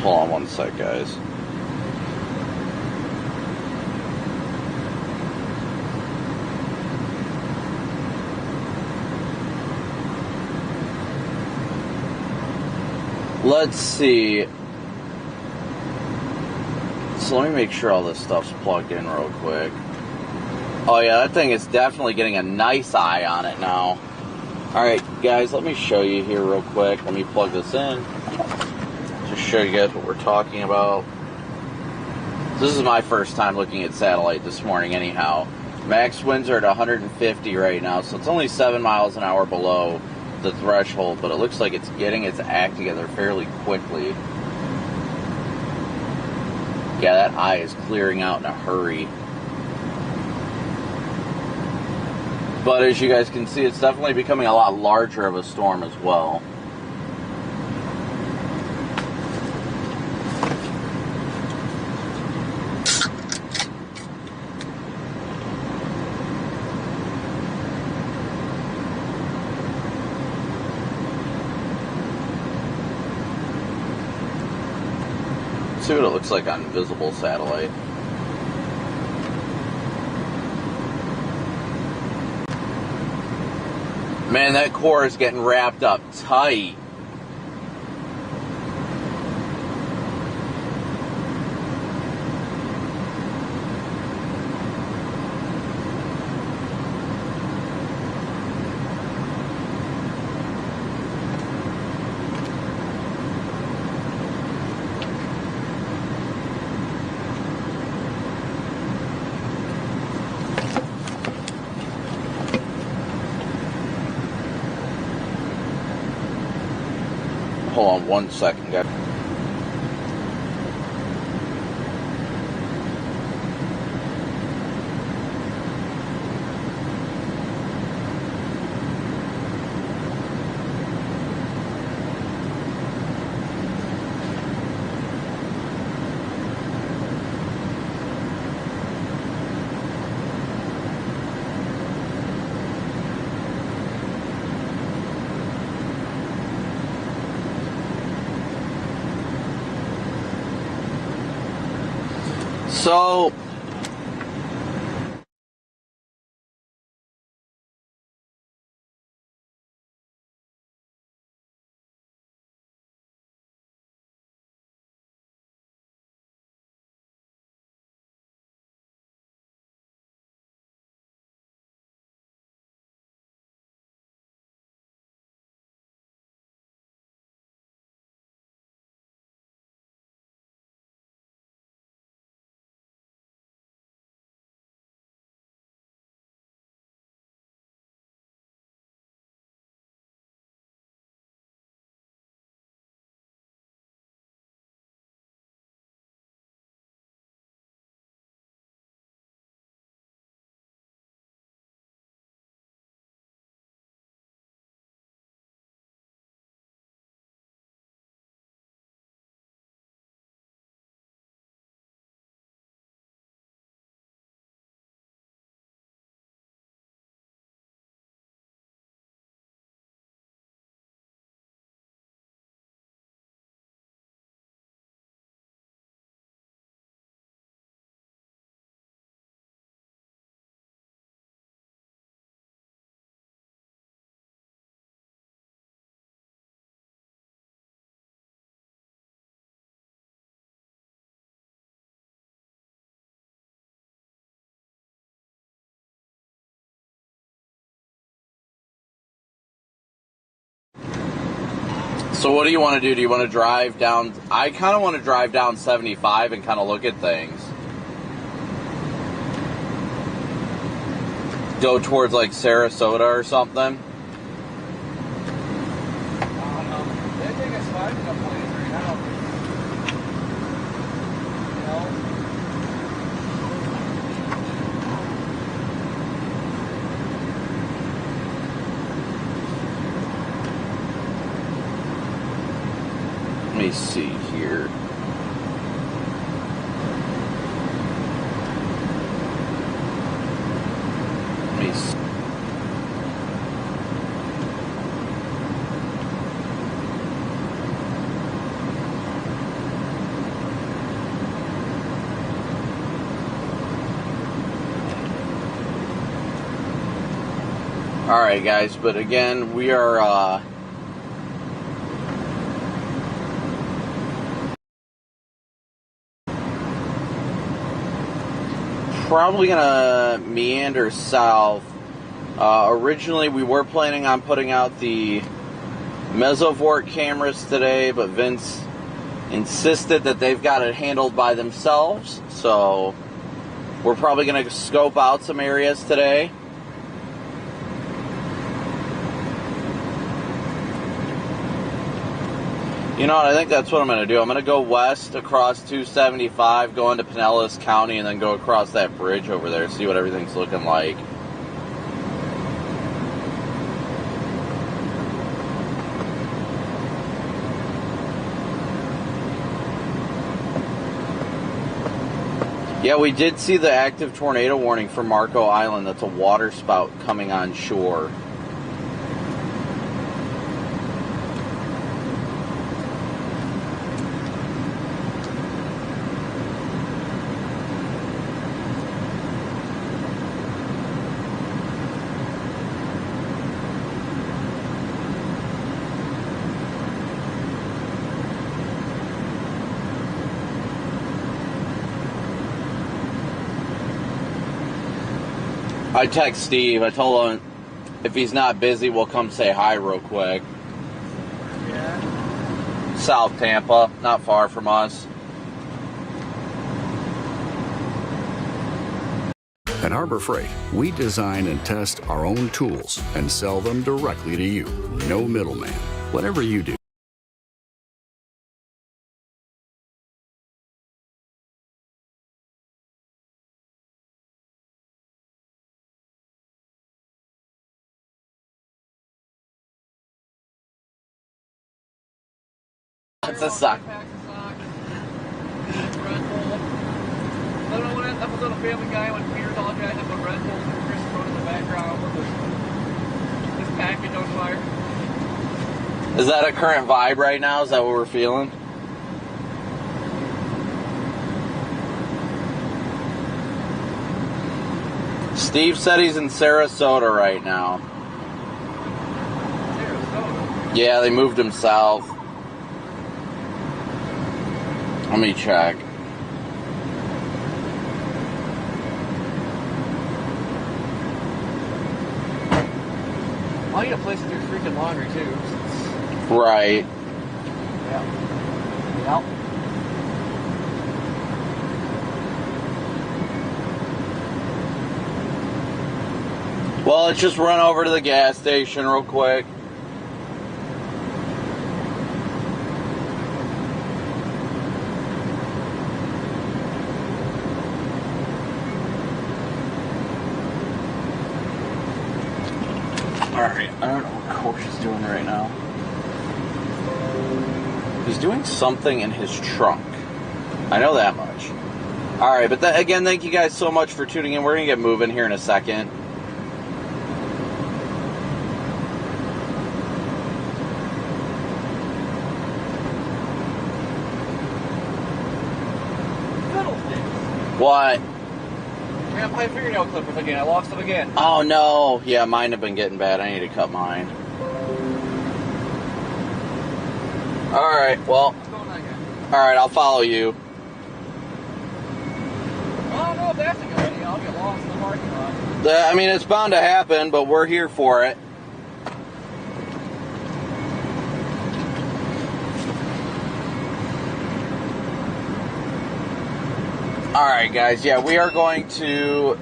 Hold on one sec, guys. Let's see. So let me make sure all this stuff's plugged in real quick. Oh yeah, that thing is definitely getting a nice eye on it now. Alright guys, let me show you here real quick. Let me plug this in. Just show you guys what we're talking about. This is my first time looking at satellite this morning anyhow. Max winds are at 150 right now, so it's only 7 miles an hour below the threshold, but it looks like it's getting its act together fairly quickly. Yeah, that eye is clearing out in a hurry. But as you guys can see, it's definitely becoming a lot larger of a storm as well. Let's see what it looks like on visible satellite. Man, that core is getting wrapped up tight. Hold on 1 second, guys. So, what do you want to do? Do you want to drive down? I kind of want to drive down 75 and kind of look at things. Go towards like Sarasota or something. They take a slide in a place right now. You know? Let me see here. Let me see. Alright guys, but again, we are probably gonna meander south. Originally, we were planning on putting out the mesovort cameras today, but Vince insisted that they've got it handled by themselves, so we're probably going to scope out some areas today. You know what, I think that's what I'm going to do. I'm going to go west across 275, go into Pinellas County, and then go across that bridge over there, see what everything's looking like. Yeah, we did see the active tornado warning for Marco Island. That's a water spout coming on shore. I text Steve. I told him if he's not busy, we'll come say hi real quick. Yeah. South Tampa, not far from us. At Harbor Freight, we design and test our own tools and sell them directly to you. No middleman. Whatever you do. It's a sock. I don't know what episode of Family Guy when Peter's all dressed up with Red Bulls and Chris Road in the background with his package on fire. Is that a current vibe right now? Is that what we're feeling? Steve said he's in Sarasota right now. Sarasota? Yeah, they moved him south. Let me check. I need a place to do freaking laundry too. Right. Yeah. Yep. Well, let's just run over to the gas station real quick. Alright, I don't know what Coach is doing right now. He's doing something in his trunk. I know that much. Alright, but again, thank you guys so much for tuning in. We're going to get moving here in a second. What? I got my fingernail clippers again. I lost them again. Oh no. Yeah, mine have been getting bad. I need to cut mine. Alright, well. What's going on again? Alright, I'll follow you. I don't know if that's a good idea. I'll get lost in the parking lot. I mean, it's bound to happen, but we're here for it. Alright guys, yeah, we are going to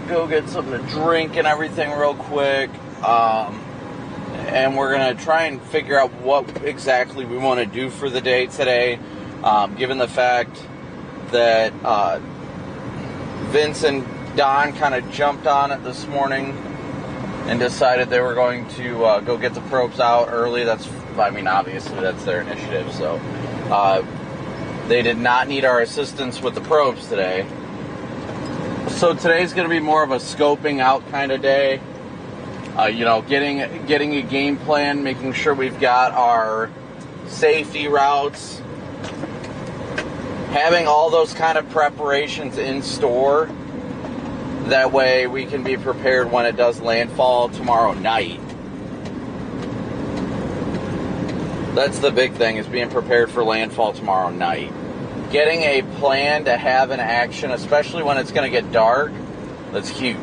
go get something to drink and everything real quick. And we're going to try and figure out what exactly we want to do for the day today. Given the fact that Vince and Don kind of jumped on it this morning and decided they were going to go get the probes out early. Obviously that's their initiative, so they did not need our assistance with the probes today. So today's going to be more of a scoping out kind of day. Getting a game plan, making sure we've got our safety routes, having all those kind of preparations in store. That way we can be prepared when it does landfall tomorrow night. That's the big thing, is being prepared for landfall tomorrow night. getting a plan to have an action, especially when it's going to get dark, that's huge.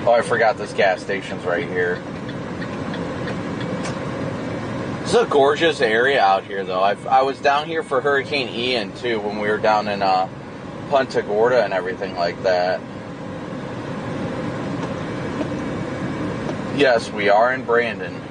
Oh, I forgot this gas station's right here. This is a gorgeous area out here, though. I was down here for Hurricane Ian, too, when we were down in Punta Gorda and everything like that. Yes, we are in Brandon.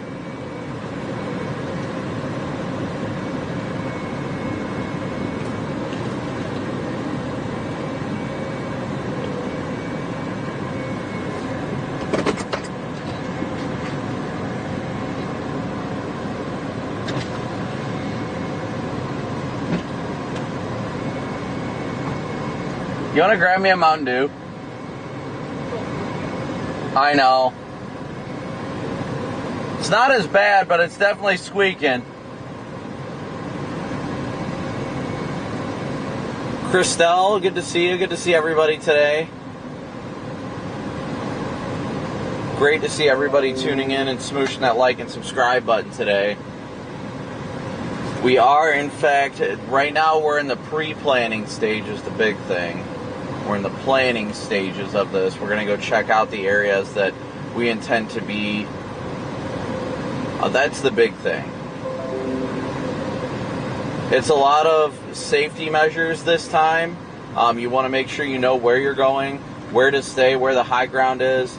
You want to grab me a Mountain Dew? I know. It's not as bad, but it's definitely squeaking. Christelle, good to see you. Good to see everybody today. Great to see everybody tuning in and smooshing that like and subscribe button today. We are, in fact, right now we're in the pre-planning stage is the big thing. We're in the planning stages of this. We're going to go check out the areas that we intend to be. That's the big thing. It's a lot of safety measures this time. You want to make sure you know where you're going, where to stay, where the high ground is.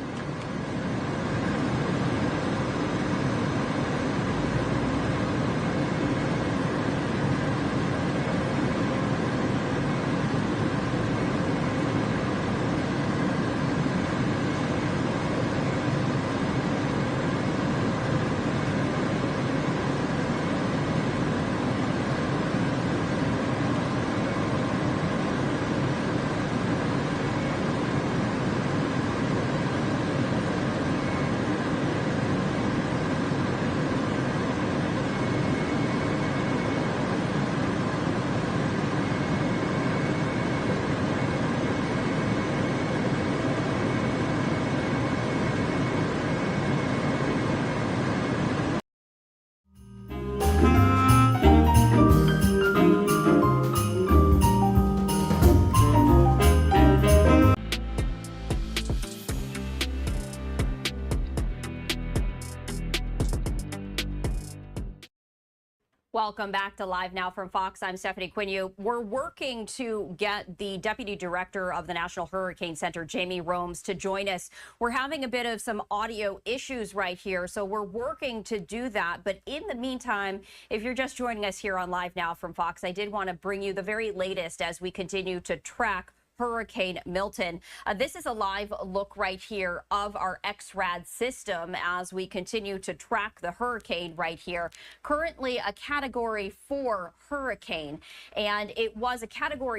Welcome back to Live Now from Fox. I'm Stephanie Quinu. We're working to get the Deputy Director of the National Hurricane Center, Jamie Romes, to join us. We're having a bit of some audio issues right here, so we're working to do that. But in the meantime, if you're just joining us here on Live Now from Fox, I did want to bring you the very latest as we continue to track Hurricane Milton. This is a live look right here of our XRAD system as we continue to track the hurricane right here. Currently a Category 4 hurricane, and it was a Category